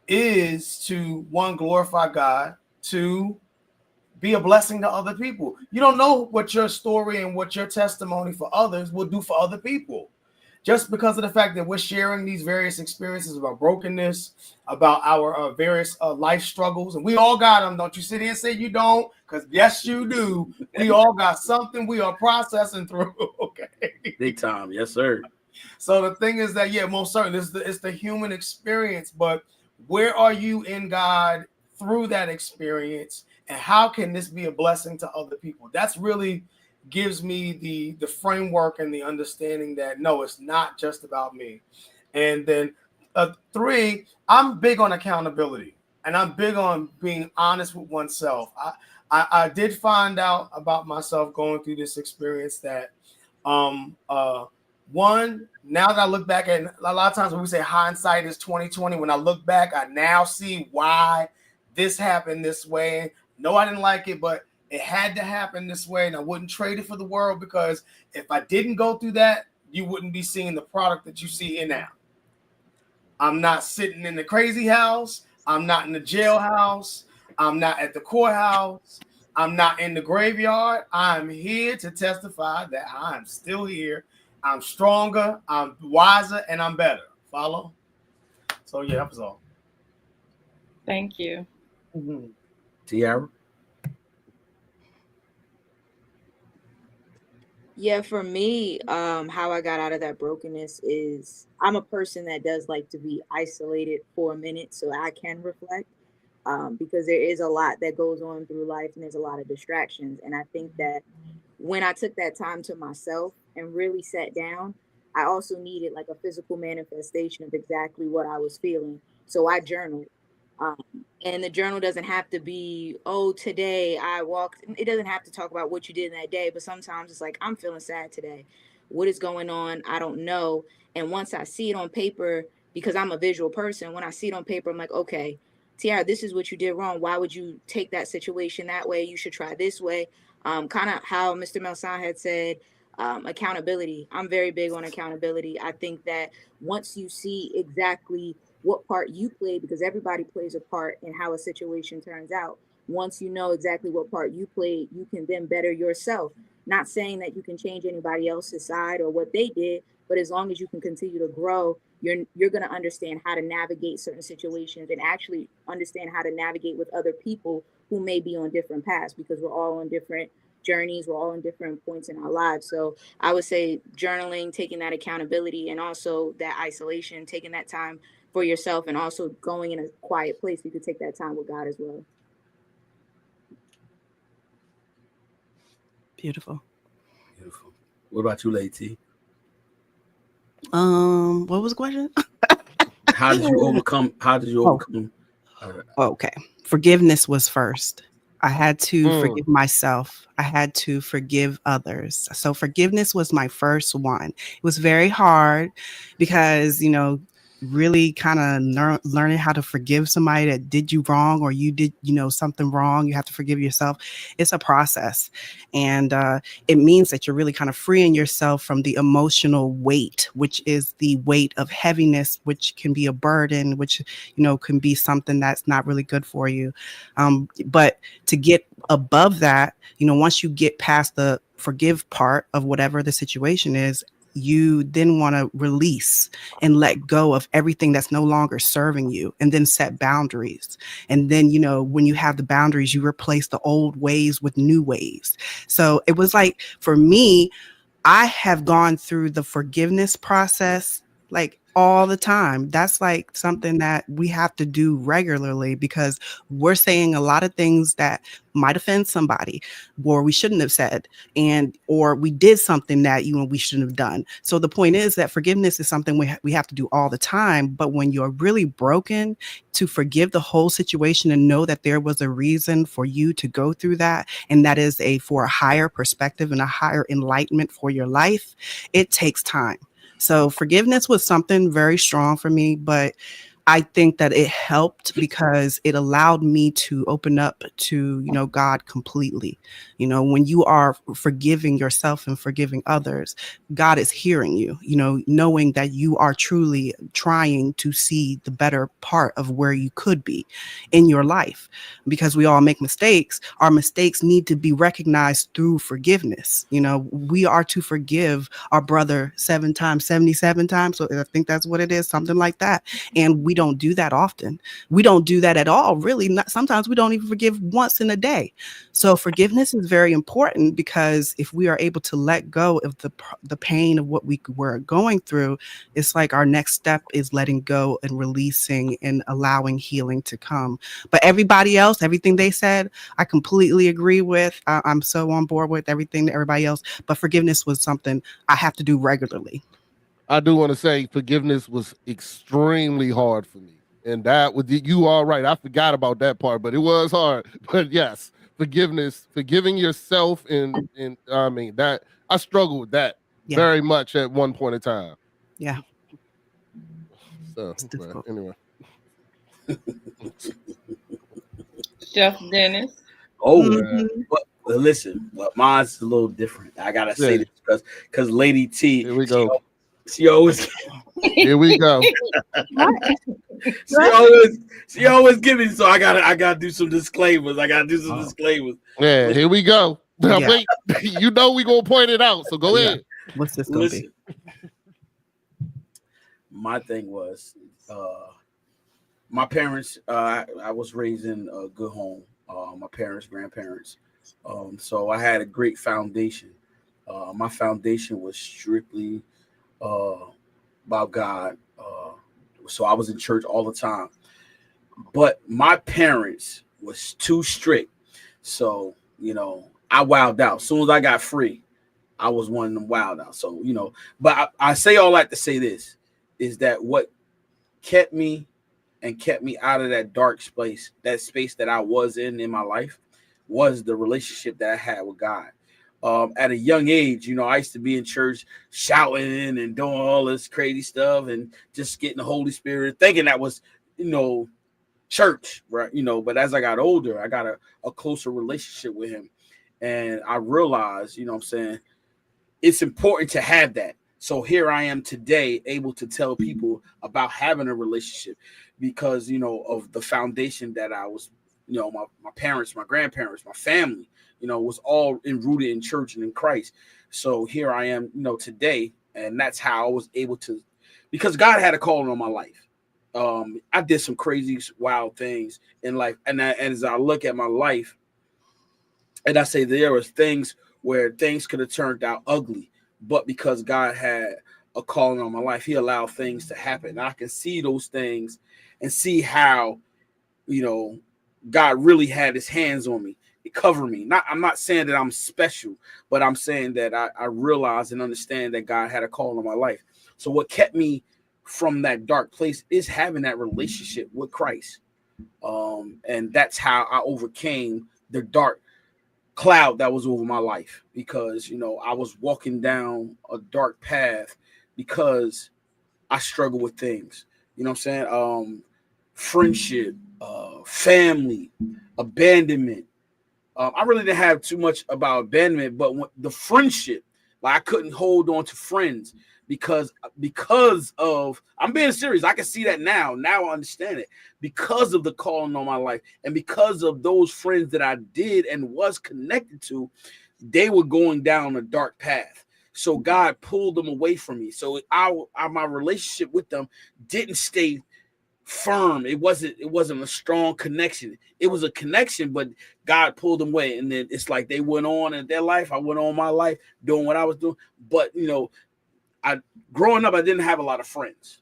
is to, one, glorify God, two, be a blessing to other people. You don't know what your story and what your testimony for others will do for other people. Just because of the fact that we're sharing these various experiences about brokenness, about our various life struggles, and we all got them. Don't you sit here and say you don't, because yes, you do. We all got something we are processing through. Okay, big time, yes, sir. So the thing is that, yeah, most certainly it's the human experience, but where are you in God through that experience, and how can this be a blessing to other people? That's really gives me the framework and the understanding that no, it's not just about me. And then three, I'm big on accountability, and I'm big on being honest with oneself. I did find out about myself going through this experience that one, now that I look back, and a lot of times when we say hindsight is 20/20, when I look back, I now see why this happened this way. No, I didn't like it, but it had to happen this way, and I wouldn't trade it for the world, because if I didn't go through that, you wouldn't be seeing the product that you see here now. I'm not sitting in the crazy house. I'm not in the jailhouse. I'm not at the courthouse. I'm not in the graveyard. I'm here to testify that I'm still here. I'm stronger, I'm wiser, and I'm better. Follow? So, yeah, that was all. Thank you. Mm-hmm. Tiara? Yeah, for me, how I got out of that brokenness is I'm a person that does like to be isolated for a minute so I can reflect, because there is a lot that goes on through life and there's a lot of distractions. And I think that when I took that time to myself and really sat down, I also needed like a physical manifestation of exactly what I was feeling. So I journaled. Um, and the journal doesn't have to be, oh, today I walked. It doesn't have to talk about what you did in that day, but sometimes it's like, I'm feeling sad today. What is going on? I don't know. And once I see it on paper, because I'm a visual person, when I see it on paper, I'm like, okay, Tiara, this is what you did wrong. Why would you take that situation that way? You should try this way. Kind of how Mr. Melsan had said, accountability. I'm very big on accountability. I think that once you see exactly what part you play, because everybody plays a part in how a situation turns out. Once you know exactly what part you played, you can then better yourself. Not saying that you can change anybody else's side or what they did, But as long as you can continue to grow, you're going to understand how to navigate certain situations and actually understand how to navigate with other people who may be on different paths, because we're all on different journeys. We're all in different points in our lives. So I would say journaling, taking that accountability, and also that isolation, taking that time for yourself, and also going in a quiet place. You could take that time with God as well. Beautiful. Beautiful. What about you, Lady? What was the question? How did you overcome? Okay. Forgiveness was first. I had to forgive myself. I had to forgive others. So forgiveness was my first one. It was very hard because, really kind of learning how to forgive somebody that did you wrong, or you did, something wrong. You have to forgive yourself. It's a process. And it means that you're really kind of freeing yourself from the emotional weight, which is the weight of heaviness, which can be a burden, which, can be something that's not really good for you. But to get above that, once you get past the forgive part of whatever the situation is, you then want to release and let go of everything that's no longer serving you, and then set boundaries. And then, when you have the boundaries, you replace the old ways with new ways. So it was like, for me, I have gone through the forgiveness process like all the time. That's like something that we have to do regularly, because we're saying a lot of things that might offend somebody, or we shouldn't have said, or we did something that we shouldn't have done. So the point is that forgiveness is something we have to do all the time. But when you're really broken, to forgive the whole situation and know that there was a reason for you to go through that, and that is for a higher perspective and a higher enlightenment for your life, it takes time. So forgiveness was something very strong for me, but I think that it helped because it allowed me to open up to, God completely. When you are forgiving yourself and forgiving others, God is hearing you, knowing that you are truly trying to see the better part of where you could be in your life. Because we all make mistakes. Our mistakes need to be recognized through forgiveness. We are to forgive our brother 7 times, 77 times. So I think that's what it is, something like that. And we don't do that often. We don't do that at all, really. Sometimes we don't even forgive once in a day. So forgiveness is very important, because if we are able to let go of the pain of what we were going through, it's like our next step is letting go and releasing and allowing healing to come. But everybody else, everything they said, I completely agree with. I'm so on board with everything that everybody else. But forgiveness was something I have to do regularly. I do want to say forgiveness was extremely hard for me. And that was, you are right. I forgot about that part, but it was hard. But yes, forgiving yourself, and I mean that I struggled with that very much at one point in time. Yeah. So anyway. Chef Dennis. But listen, mine's a little different. I gotta say this because Lady T, here we go. She always here we go. she always give me, so I gotta do some disclaimers. Yeah, here we go. Yeah. Wait, we gonna point it out. So go ahead. What's this gonna be? My thing was my parents. I was raised in a good home. My parents, grandparents. So I had a great foundation. My foundation was strictly about God. So I was in church all the time. But my parents was too strict. So, I wilded out. As soon as I got free, I was one of them wild out. So, but I say all that to say this, is that what kept me out of that dark space, that space that I was in my life, was the relationship that I had with God. At a young age, I used to be in church shouting and doing all this crazy stuff and just getting the Holy Spirit, thinking that was, church, right? But as I got older, I got a closer relationship with him. And I realized, it's important to have that. So here I am today, able to tell people about having a relationship because, of the foundation that I was, my parents, my grandparents, my family, was all rooted in church and in Christ. So here I am, today, And that's how I was able to, because God had a calling on my life. I did some crazy, wild things in life. And as I look at my life, and I say there was things where things could have turned out ugly, but because God had a calling on my life, he allowed things to happen. And I can see those things and see how, God really had his hands on me. It covered me. I'm not saying that I'm special, but I'm saying that I realize and understand that God had a call on my life. So what kept me from that dark place is having that relationship with Christ. And that's how I overcame the dark cloud that was over my life, because, I was walking down a dark path because I struggle with things, what I'm saying? Friendship, family, abandonment. I really didn't have too much about abandonment, but the friendship, like I couldn't hold on to friends because of, I'm being serious. I can see that now. Now I understand it, because of the calling on my life and because of those friends that I did and was connected to, they were going down a dark path. So God pulled them away from me. So my relationship with them didn't stay firm. It wasn't a strong connection. It was a connection, but God pulled them away. And then it's like they went on in their life. I went on my life doing what I was doing. But growing up, I didn't have a lot of friends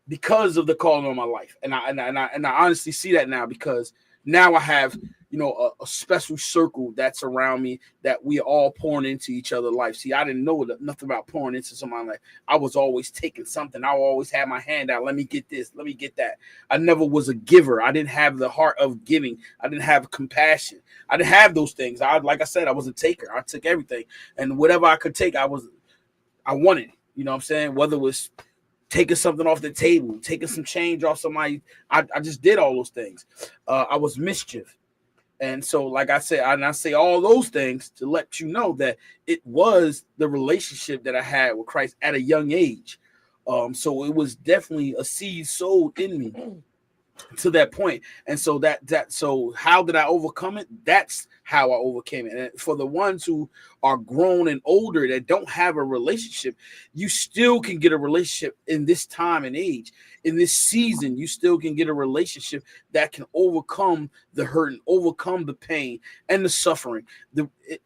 because of the calling on my life. And I honestly see that now, because now I have, a special circle that's around me that we all pouring into each other's life. See, I didn't know nothing about pouring into somebody's life. I was always taking something. I always had my hand out. Let me get this. Let me get that. I never was a giver. I didn't have the heart of giving. I didn't have compassion. I didn't have those things. Like I said, I was a taker. I took everything. And whatever I could take, I wanted it. You know what I'm saying? Whether it was taking something off the table, taking some change off somebody, I just did all those things. I was mischief. And so, like I said, I say all those things to let you know that it was the relationship that I had with Christ at a young age. So it was definitely a seed sowed in me to that point. And so so how did I overcome it? That's how I overcame it. And for the ones who are grown and older that don't have a relationship, you still can get a relationship in this time and age. In this season, you still can get a relationship that can overcome the hurt and overcome the pain and the suffering.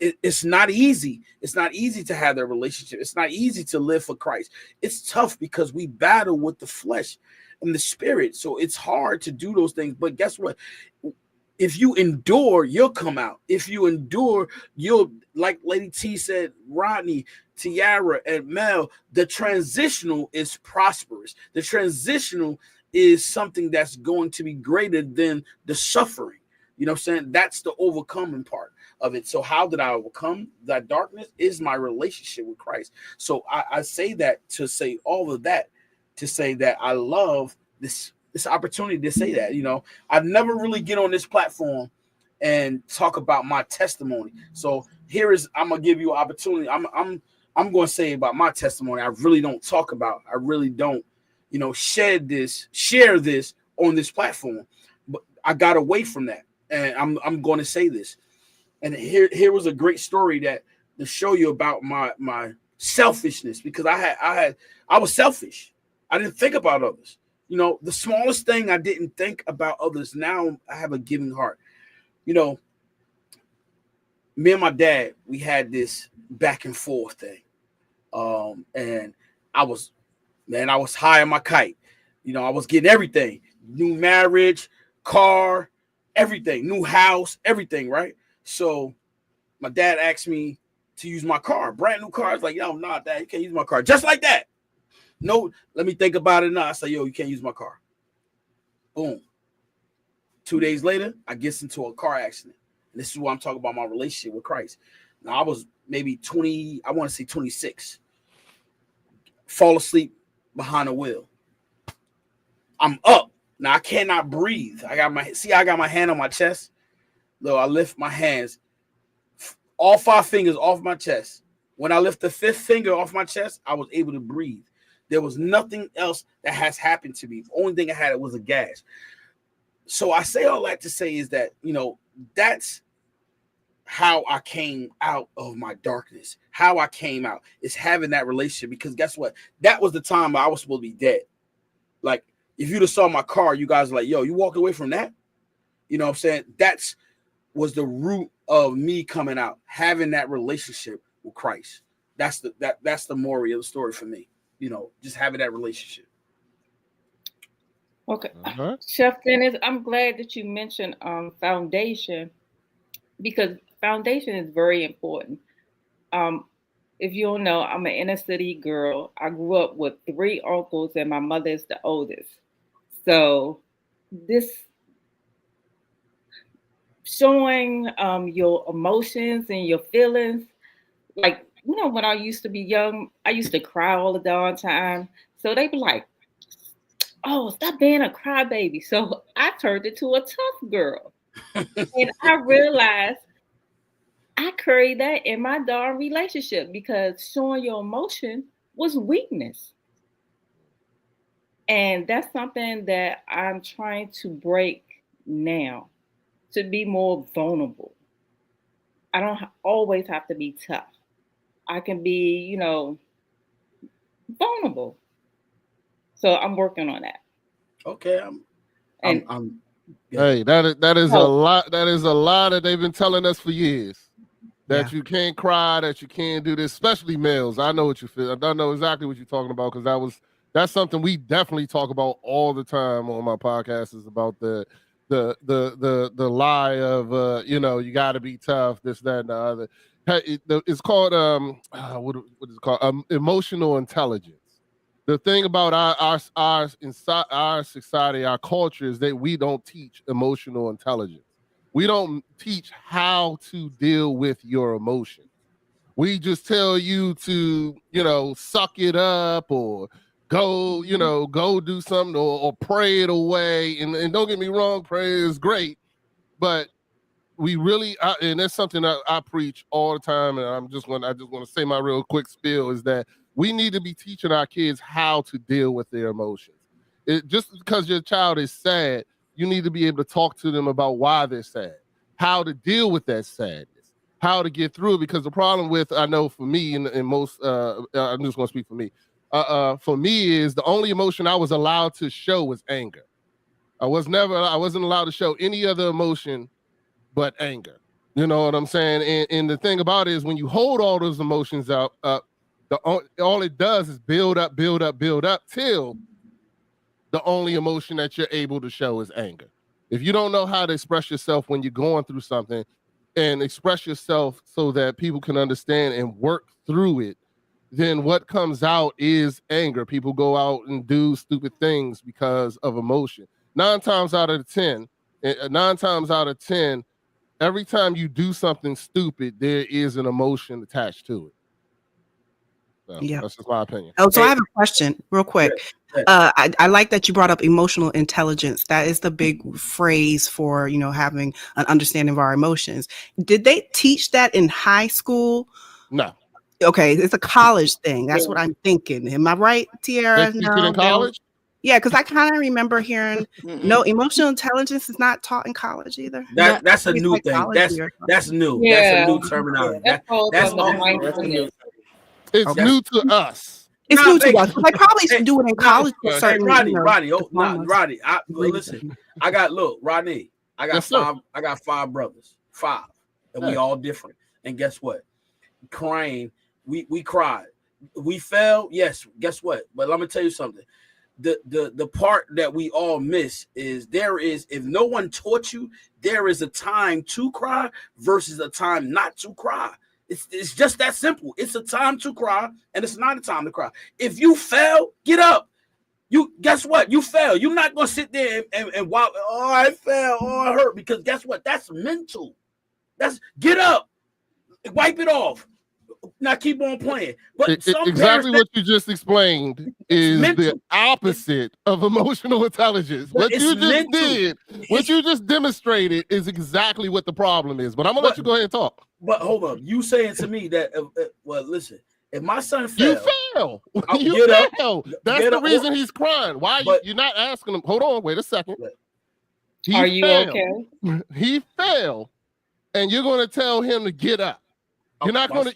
It's not easy. It's not easy to have that relationship. It's not easy to live for Christ. It's tough because we battle with the flesh and the spirit. So it's hard to do those things. But guess what? If you endure, you'll come out. If you endure, you'll, like Lady T said, Rodney, Tiara, and Mel, the transitional is prosperous. The transitional is something that's going to be greater than the suffering. You know what I'm saying? That's the overcoming part of it. So how did I overcome that darkness? Is my relationship with Christ. So I say that to say all of that, to say that I love this opportunity to say that. I never really get on this platform and talk about my testimony. So I'm gonna give you an opportunity. I'm gonna say about my testimony. I really don't talk about. I really don't, share this on this platform. But I got away from that, and I'm going to say this. And here was a great story to show you about my selfishness, because I was selfish. I didn't think about others. The smallest thing, I didn't think about others. Now I have a giving heart. Me and my dad, we had this back and forth thing. And I was high on my kite. I was getting everything. New marriage, car, everything, new house, everything, right? So my dad asked me to use my car, brand new car. I was like, yo, nah, Dad, you can't use my car. Just like that. No, let me think about it now. I say, yo, you can't use my car. Boom. 2 days later, I get into a car accident. And this is why I'm talking about my relationship with Christ. Now, I was maybe 20, I want to say 26. Fall asleep behind the wheel. I'm up. Now, I cannot breathe. I got my hand on my chest. Though I lift my hands, all 5 fingers off my chest. When I lift the 5th finger off my chest, I was able to breathe. There was nothing else that has happened to me. The only thing I had was a gash. So I say all that to say is that, that's how I came out of my darkness, how I came out is having that relationship. Because guess what? That was the time I was supposed to be dead. Like, if you'd have saw my car, you guys are like, yo, you walked away from that? You know what I'm saying? That's was the root of me coming out, having that relationship with Christ. That's the moral of the story for me. You know, just having that relationship. Okay. Chef Dennis, I'm glad that you mentioned foundation, because foundation is very important. If you don't know, I'm an inner city girl. I grew up with 3 uncles and my mother is the oldest. So this showing your emotions and your feelings, like, you know, when I used to be young, I used to cry all the darn time. So they be like, oh, stop being a crybaby. So I turned into a tough girl. And I realized I carried that in my darn relationship, because showing your emotion was weakness. And that's something that I'm trying to break now, to be more vulnerable. I don't always have to be tough. I can be, you know, vulnerable. So I'm working on that. Okay, Hey, that is a lot. That is a lot that they've been telling us for years. That you can't cry, that you can't do this, especially males. I know what you feel. I know exactly what you're talking about, because that's something we definitely talk about all the time on my podcast, is about the lie of you know, you got to be tough, this, that, and the other. It's called what is it called? Emotional intelligence. The thing about our society, our culture, is that we don't teach emotional intelligence. We don't teach how to deal with your emotions. We just tell you to, you know, suck it up, or go, you know, go do something, or pray it away. And don't get me wrong, prayer is great, but we really, and that's something that I preach all the time. And I just want to say my real quick spiel is that we need to be teaching our kids how to deal with their emotions. Just because your child is sad, you need to be able to talk to them about why they're sad, how to deal with that sadness, how to get through it. Because the problem with, I know for me, and most, I'm just going to speak for me. For me, is the only emotion I was allowed to show was anger. I wasn't allowed to show any other emotion but anger. You know what I'm saying? And the thing about it is, when you hold all those emotions up, all it does is build up till the only emotion that you're able to show is anger. If you don't know how to express yourself when you're going through something, and express yourself so that people can understand and work through it, then what comes out is anger. People go out and do stupid things because of emotion. 9 times out of 10, every time you do something stupid, there is an emotion attached to it. So, that's just my opinion. Oh, so I have a question real quick. I like that you brought up emotional intelligence. That is the big phrase for, you know, having an understanding of our emotions. Did they teach that in high school? No. Okay, it's a college thing. That's what I'm thinking. Am I right, Tiara? They teach it in college? Yeah, because I kind of remember hearing no, emotional intelligence is not taught in college either. That's a new thing. That's new. Yeah. That's a new terminology. That's new. It's new to us. It's new to us. They probably do it in college. Rodney. Listen. I got Rodney. I got 5 brothers, 5, and we all different. And guess what? Crying, we cried. We fell, yes. Guess what? But let me tell you something. The part that we all miss is if no one taught you, there is a time to cry versus a time not to cry. It's just that simple. It's a time to cry, and it's not a time to cry. If you fail, get up. Guess what? You fail. You're not gonna sit there and wow, oh, I fell, oh, I hurt, because guess what? That's mental. That's get up, wipe it off. Now keep on playing. But exactly what you just explained is the opposite of emotional intelligence. What you just demonstrated is exactly what the problem is. But I'm gonna let you go ahead and talk. But hold up, you saying to me that well, listen, if my son fell, you fail. You fail. That's the reason he's crying. Why you're not asking him? Hold on, wait a second. Are you okay? He fell. and you're going to tell him to get up. You're not going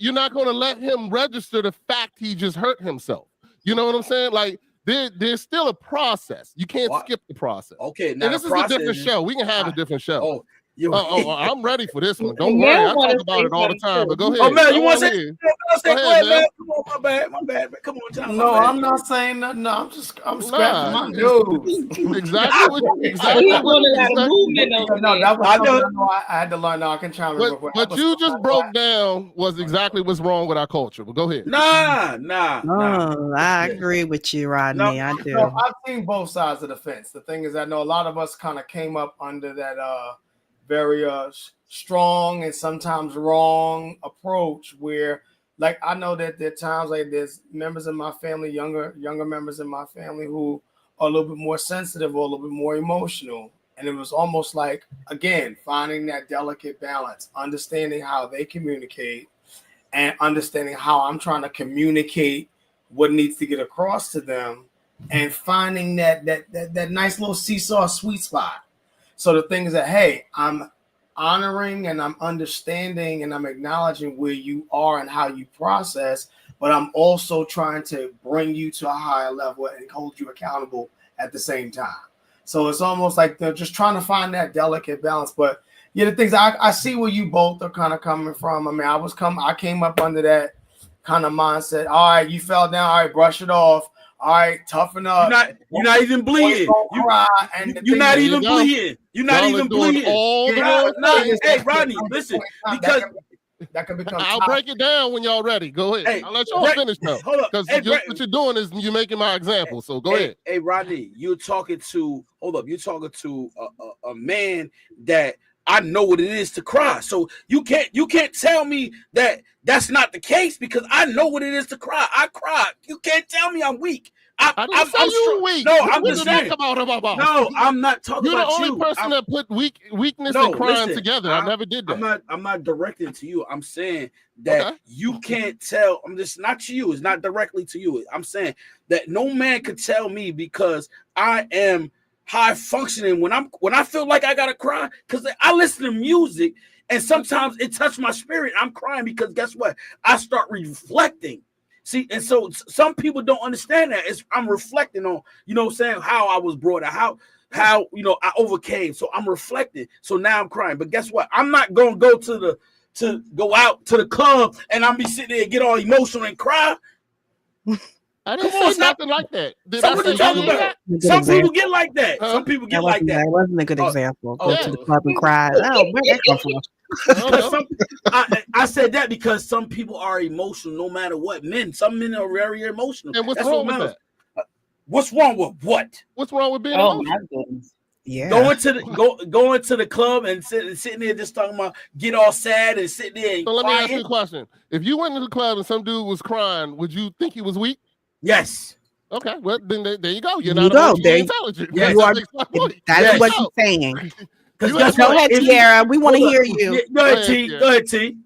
to let him register the fact he just hurt himself. You know what I'm saying? Like there's still a process. You can't skip the process. Okay, now and this is a different show. We can have a different show. I'm ready for this one. Don't worry. I talk about it all the time. But go ahead. Oh man, you want to say? Go ahead, man. Come on, my bad. Come on, John. No, I'm not saying nothing. No, I'm scratching my nose. Exactly. No, that was something I had to learn. No, I can chime in real quick. What you just broke down was exactly what's wrong with our culture. But go ahead. Nah. I agree with you, Rodney. I do. No, I've seen both sides of the fence. The thing is, I know a lot of us kind of came up under that very strong and sometimes wrong approach where, like, I know that there are times like there's members of my family, younger members in my family who are a little bit more sensitive or a little bit more emotional. And it was almost like, again, finding that delicate balance, understanding how they communicate and understanding how I'm trying to communicate what needs to get across to them and finding that nice little seesaw sweet spot. So the thing is that, hey, I'm honoring and I'm understanding and I'm acknowledging where you are and how you process, but I'm also trying to bring you to a higher level and hold you accountable at the same time. So it's almost like they're just trying to find that delicate balance. But yeah, the things I see where you both are kind of coming from. I mean, I came up under that kind of mindset. All right, you fell down. All right, brush it off. All right, toughen up. You're not even bleeding. You're not even bleeding. You're not even bleeding. Hey, Rodney, listen, because that could become. I'll break it down when y'all ready. Go ahead. I'll let y'all finish though. Hold up. Because what you're doing is you're making my example. So go ahead. Hey, Rodney, you're talking to a man that I know what it is to cry. So you can't tell me that that's not the case because I know what it is to cry. I cry. You can't tell me I'm weak. I'm weak. No, I'm just saying. No, I'm not talking about you. You're the only person that put weakness and crying together. I never did that. I'm not directing to you. I'm saying that you can't tell. I'm just not to you. It's not directly to you. I'm saying that no man could tell me because I am high functioning when I feel like I gotta cry because I listen to music and sometimes it touched my spirit. I'm crying because guess what? I start reflecting. See, and so some people don't understand that. I'm reflecting on, saying how I was brought up, how I overcame. So I'm reflecting. So now I'm crying. But guess what? I'm not gonna go go out to the club and I'm be sitting there and get all emotional and cry. I didn't say nothing like that. Some people get like that. Some people get like that. That wasn't a good example. Go to the club and cry. Oh, where that come from? I said that because some people are emotional no matter what. Some men are very emotional. And what's wrong with that? What's wrong with what? What's wrong with being emotional? My goodness. Yeah. Going to the club and sitting there just talking about get all sad and sitting there and so let me ask you a question. If you went to the club and some dude was crying, would you think he was weak? Yes. Okay, well then there you go. You're not emotionally intelligent. Yes. That is what you're saying. Go ahead, Tiara. We want to hear you. Go ahead, T.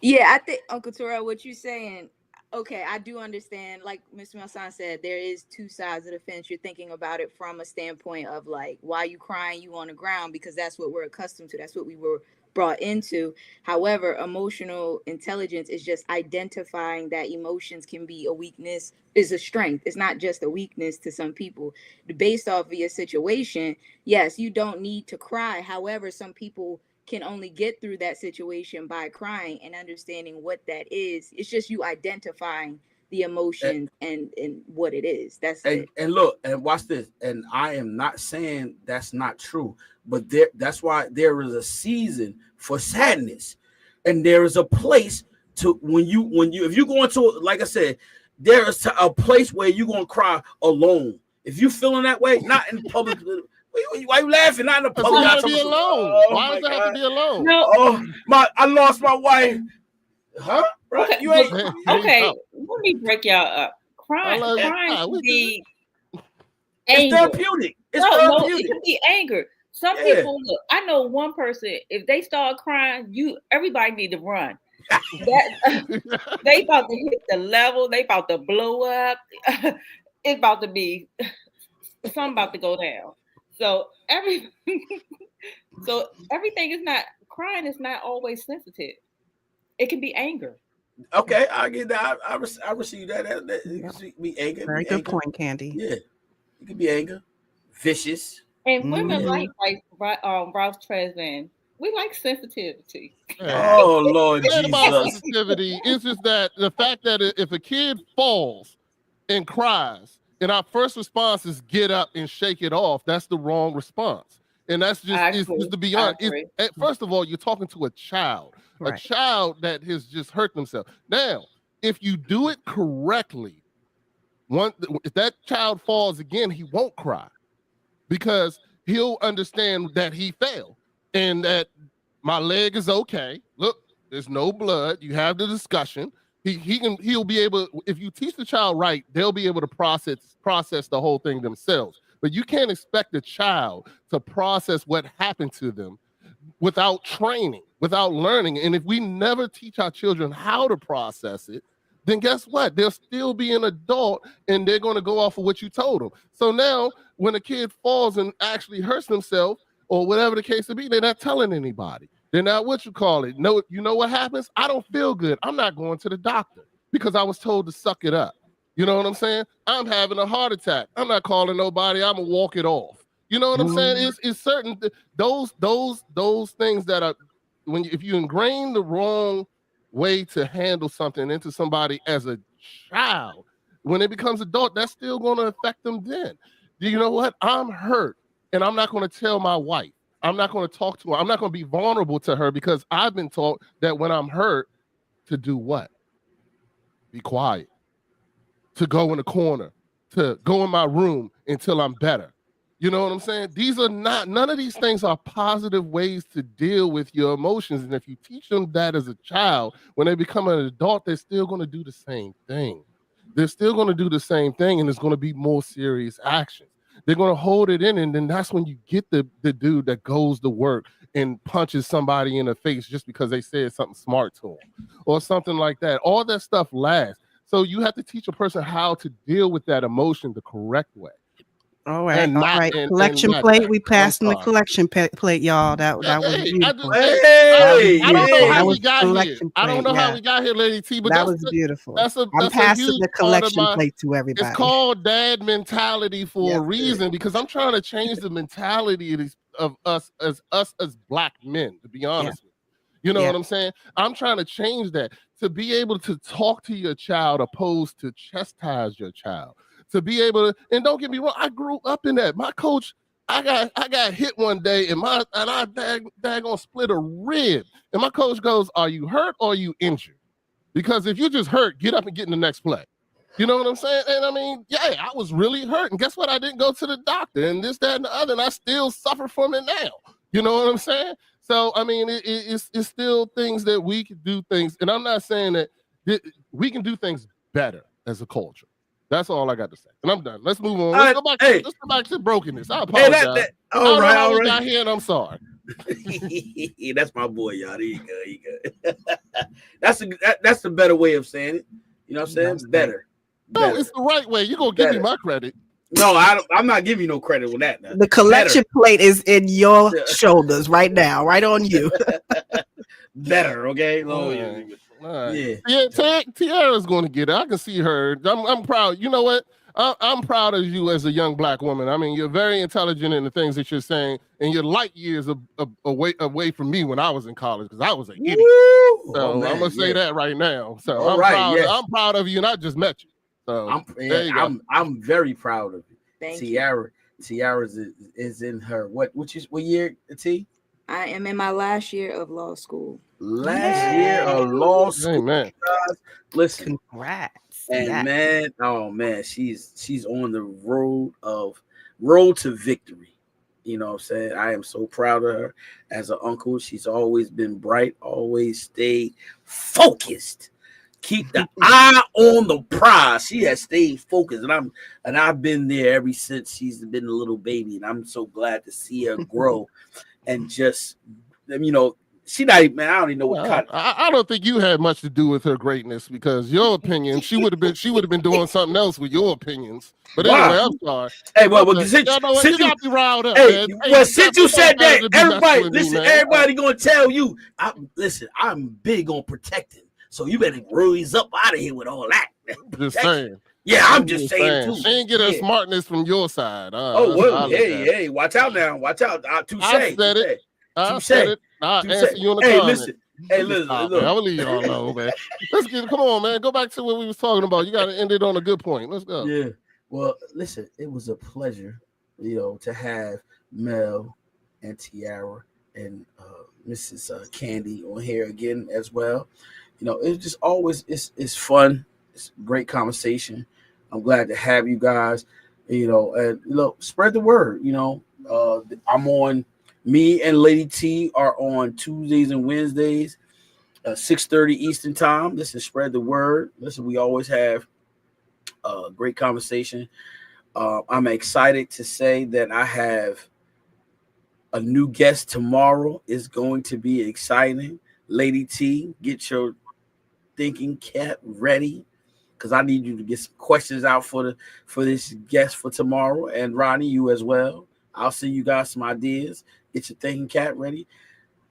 Yeah, I think Uncle Terrell, what you're saying, okay, I do understand. Like Mr. Melson said, there is two sides of the fence. You're thinking about it from a standpoint of like, why you crying, you on the ground, because that's what we're accustomed to. That's what we were brought into. However, emotional intelligence is just identifying that emotions can be a weakness, is a strength. It's not just a weakness to some people. Based off of your situation, yes, you don't need to cry. However, some people can only get through that situation by crying and understanding what that is. It's just you identifying the emotion and what it is. That's it. And look, and watch this. And I am not saying that's not true, but that's why there is a season for sadness, and there is a place to when you if you go into, like I said, there is a place where you're gonna cry alone. If you're feeling that way, not in public. Why you laughing? Not in the public. Why does it have to be alone? Why does it have to be alone? No. I lost my wife. Huh? Right? Okay, You ain't. okay. Let me break y'all up. Crying can be anger. It's therapeutic. No, it can be anger. Some people, look, I know one person, if they start crying, everybody need to run. They about to hit the level, they about to blow up. It's about to be something about to go down. So everything is not crying is not always sensitive. It can be anger. Okay, I get that. I receive that. Yep. Be anger. Very be good anger. point, Candy. Yeah, it could be anger, vicious. And women Mhm. like Ralph Tresvant. We like sensitivity. Yeah. Oh Lord It's about Jesus. sensitivity. It's just that the fact that if a kid falls and cries, and our first response is get up and shake it off, that's the wrong response. And that's just to be honest. First of all, you're talking to a child, Right. a child that has just hurt themselves. Now, if you do it correctly, if that child falls again, he won't cry because he'll understand that he failed and that my leg is okay. Look, there's no blood. You have the discussion. He'll be able, if you teach the child right, they'll be able to process the whole thing themselves. But you can't expect a child to process what happened to them without training, without learning. And if we never teach our children how to process it, then guess what? They'll still be an adult and they're going to go off of what you told them. So now when a kid falls and actually hurts themselves or whatever the case may be, they're not telling anybody. They're not No, you know what happens? I don't feel good. I'm not going to the doctor because I was told to suck it up. You know what I'm saying? I'm having a heart attack. I'm not calling nobody. I'm gonna walk it off. You know what I'm saying? It's certain those things that are if you ingrain the wrong way to handle something into somebody as a child, when it becomes adult, that's still going to affect them then. You know what? I'm hurt and I'm not going to tell my wife. I'm not going to talk to her. I'm not going to be vulnerable to her because I've been taught that when I'm hurt, to do what? Be quiet. To go in the corner, to go in my room until I'm better. You know what I'm saying? None of these things are positive ways to deal with your emotions. And if you teach them that as a child, when they become an adult, they're still going to do the same thing. They're still going to do the same thing, and it's going to be more serious actions. They're going to hold it in, and then that's when you get the dude that goes to work and punches somebody in the face just because they said something smart to him or something like that. All that stuff lasts. So you have to teach a person how to deal with that emotion the correct way. All right, collection plate. We passed in the collection plate, y'all. That was beautiful. I don't know how we got here. I don't know how we got here, Lady T. But that was beautiful. I'm passing the collection plate to everybody. It's called dad mentality for a reason because I'm trying to change the mentality of us as Black men. To be honest with you, you know what I'm saying? I'm trying to change that to be able to talk to your child opposed to chastise your child. To be able to, and don't get me wrong, I grew up in that. My coach, I got hit one day and I daggone split a rib. And my coach goes, "Are you hurt or are you injured? Because if you just hurt, get up and get in the next play." You know what I'm saying? And I mean, I was really hurt. And guess what? I didn't go to the doctor and this, that, and the other. And I still suffer from it now. You know what I'm saying? So, I mean, it's still things that we can do things. And I'm not saying that we can do things better as a culture. That's all I got to say. And I'm done. Let's move on. Let's go back to brokenness. I apologize. All right. We got here and I'm sorry. That's my boy, y'all. There you go. That's the better way of saying it. You know what I'm saying? It's better. No, it's the right way. You're going to give me my credit. No, I'm not giving you no credit on that. Now. The collection plate is in your shoulders right now, right on you. Better, okay? Right. Yeah, Tiara's going to get it. I can see her. I'm proud. You know what? I'm proud of you as a young Black woman. I mean, you're very intelligent in the things that you're saying, and you're light years away from me when I was in college because I was an idiot. So I'm gonna say that right now. So I'm proud of you, and I just met you. So I'm very proud of you. Thank Tiara. Tiara is in her what year, T? I am in my last year of law school. Year of law school. Amen. Listen, congrats. And man, she's on the road to victory. You know what I'm saying? I am so proud of her as an uncle. She's always been bright, always stayed focused. Keep the eye on the prize. She has stayed focused, and I've been there ever since she's been a little baby, and I'm so glad to see her grow and just, she not even, man. I don't even know what kind. I don't think you had much to do with her greatness because your opinion, she would have been doing something else with your opinions. But anyway, I'm sorry. Hey, well, you got me riled up, hey, man. Well, since you said that, everybody, listen, everybody gonna tell you. I'm big on protecting, so you better raise up out of here with all that. Just saying. Yeah, I'm just saying too. She ain't get her smartness from your side. Oh well, hey, watch out now, watch out. I said it. I'll answer you in the comments. Listen. I will leave you all alone, man. Come on, man. Go back to what we was talking about. You got to end it on a good point. Let's go. Yeah. Well, listen, it was a pleasure, to have Mel and Tiara and Mrs. Candy on here again as well. It's just always it's fun. It's great conversation. I'm glad to have you guys. And spread the word. I'm on. Me and Lady T are on Tuesdays and Wednesdays, 6:30 Eastern time. This is Spread the Word. Listen, we always have a great conversation. I'm excited to say that I have a new guest tomorrow. It's going to be exciting. Lady T, get your thinking cap ready because I need you to get some questions out for this guest for tomorrow. And Ronnie, you as well. I'll send you guys some ideas. Get your thinking cap ready.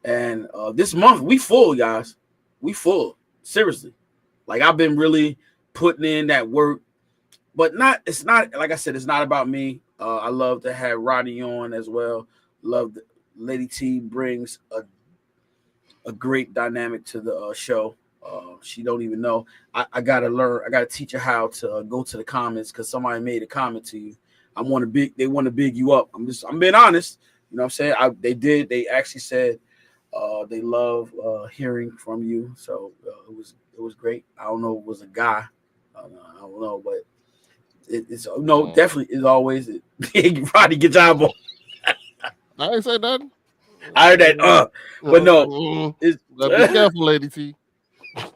And this month, we full, guys. We full. Seriously. Like, I've been really putting in that work. But it's not, like I said, it's not about me. I love to have Rodney on as well. Love that Lady T brings a great dynamic to the show. She don't even know. I got to learn. I got to teach her how to go to the comments because somebody made a comment to you. They want to big you up. I'm being honest. You know what I'm saying? They actually said they love hearing from you. So it was great. I don't know if it was a guy. I don't know, but it's definitely is always Rodney get job on. I ain't say nothing. I heard that. But no, be careful, Lady T.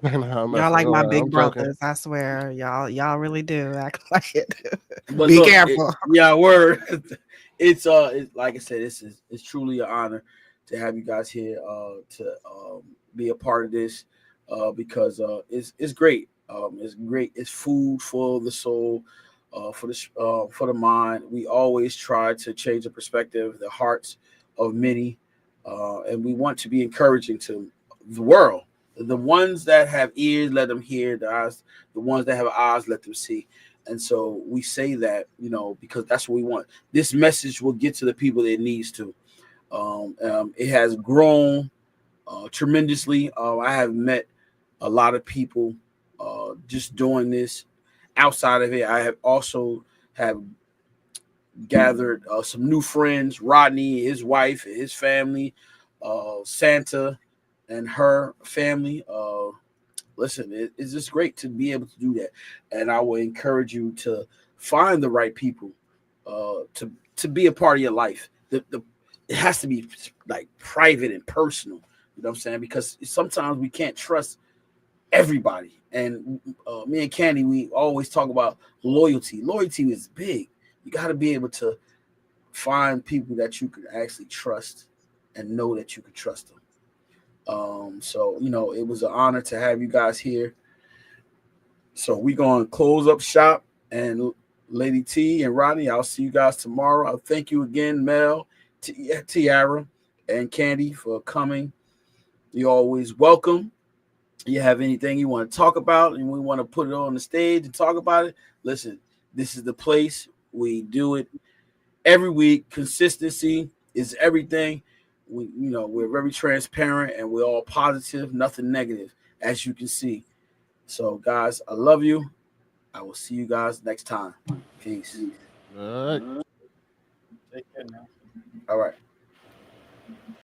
Y'all like my big brothers. I swear, y'all really do act like it. But be careful. Word. It's like I said, it's truly an honor to have you guys here to be a part of this because it's great. It's great. It's food for the soul, for the mind. We always try to change the perspective, the hearts of many, and we want to be encouraging to the world. The ones that have ears, let them hear. The ones that have eyes, let them see. And so we say that, because that's what we want. This message will get to the people that it needs to. It has grown tremendously. I have met a lot of people just doing this. Outside of it, I have also gathered some new friends. Rodney, his wife, his family, Santa, and her family. Listen, it's just great to be able to do that. And I will encourage you to find the right people to be a part of your life. It has to be like private and personal. You know what I'm saying? Because sometimes we can't trust everybody. And me and Candy, we always talk about loyalty. Loyalty is big. You got to be able to find people that you can actually trust and know that you can trust them. So, it was an honor to have you guys here. So we're going to close up shop, and Lady T and Rodney, I'll see you guys tomorrow. I'll thank you again, Mel, Tiara, and Candy for coming. You're always welcome. You have anything you want to talk about and we want to put it on the stage and talk about it, listen, this is the place. We do it every week. Consistency is everything. We're very transparent and we're all positive, nothing negative, as you can see. So, guys, I love you. I will see you guys next time. Peace. All right. Take care now. All right.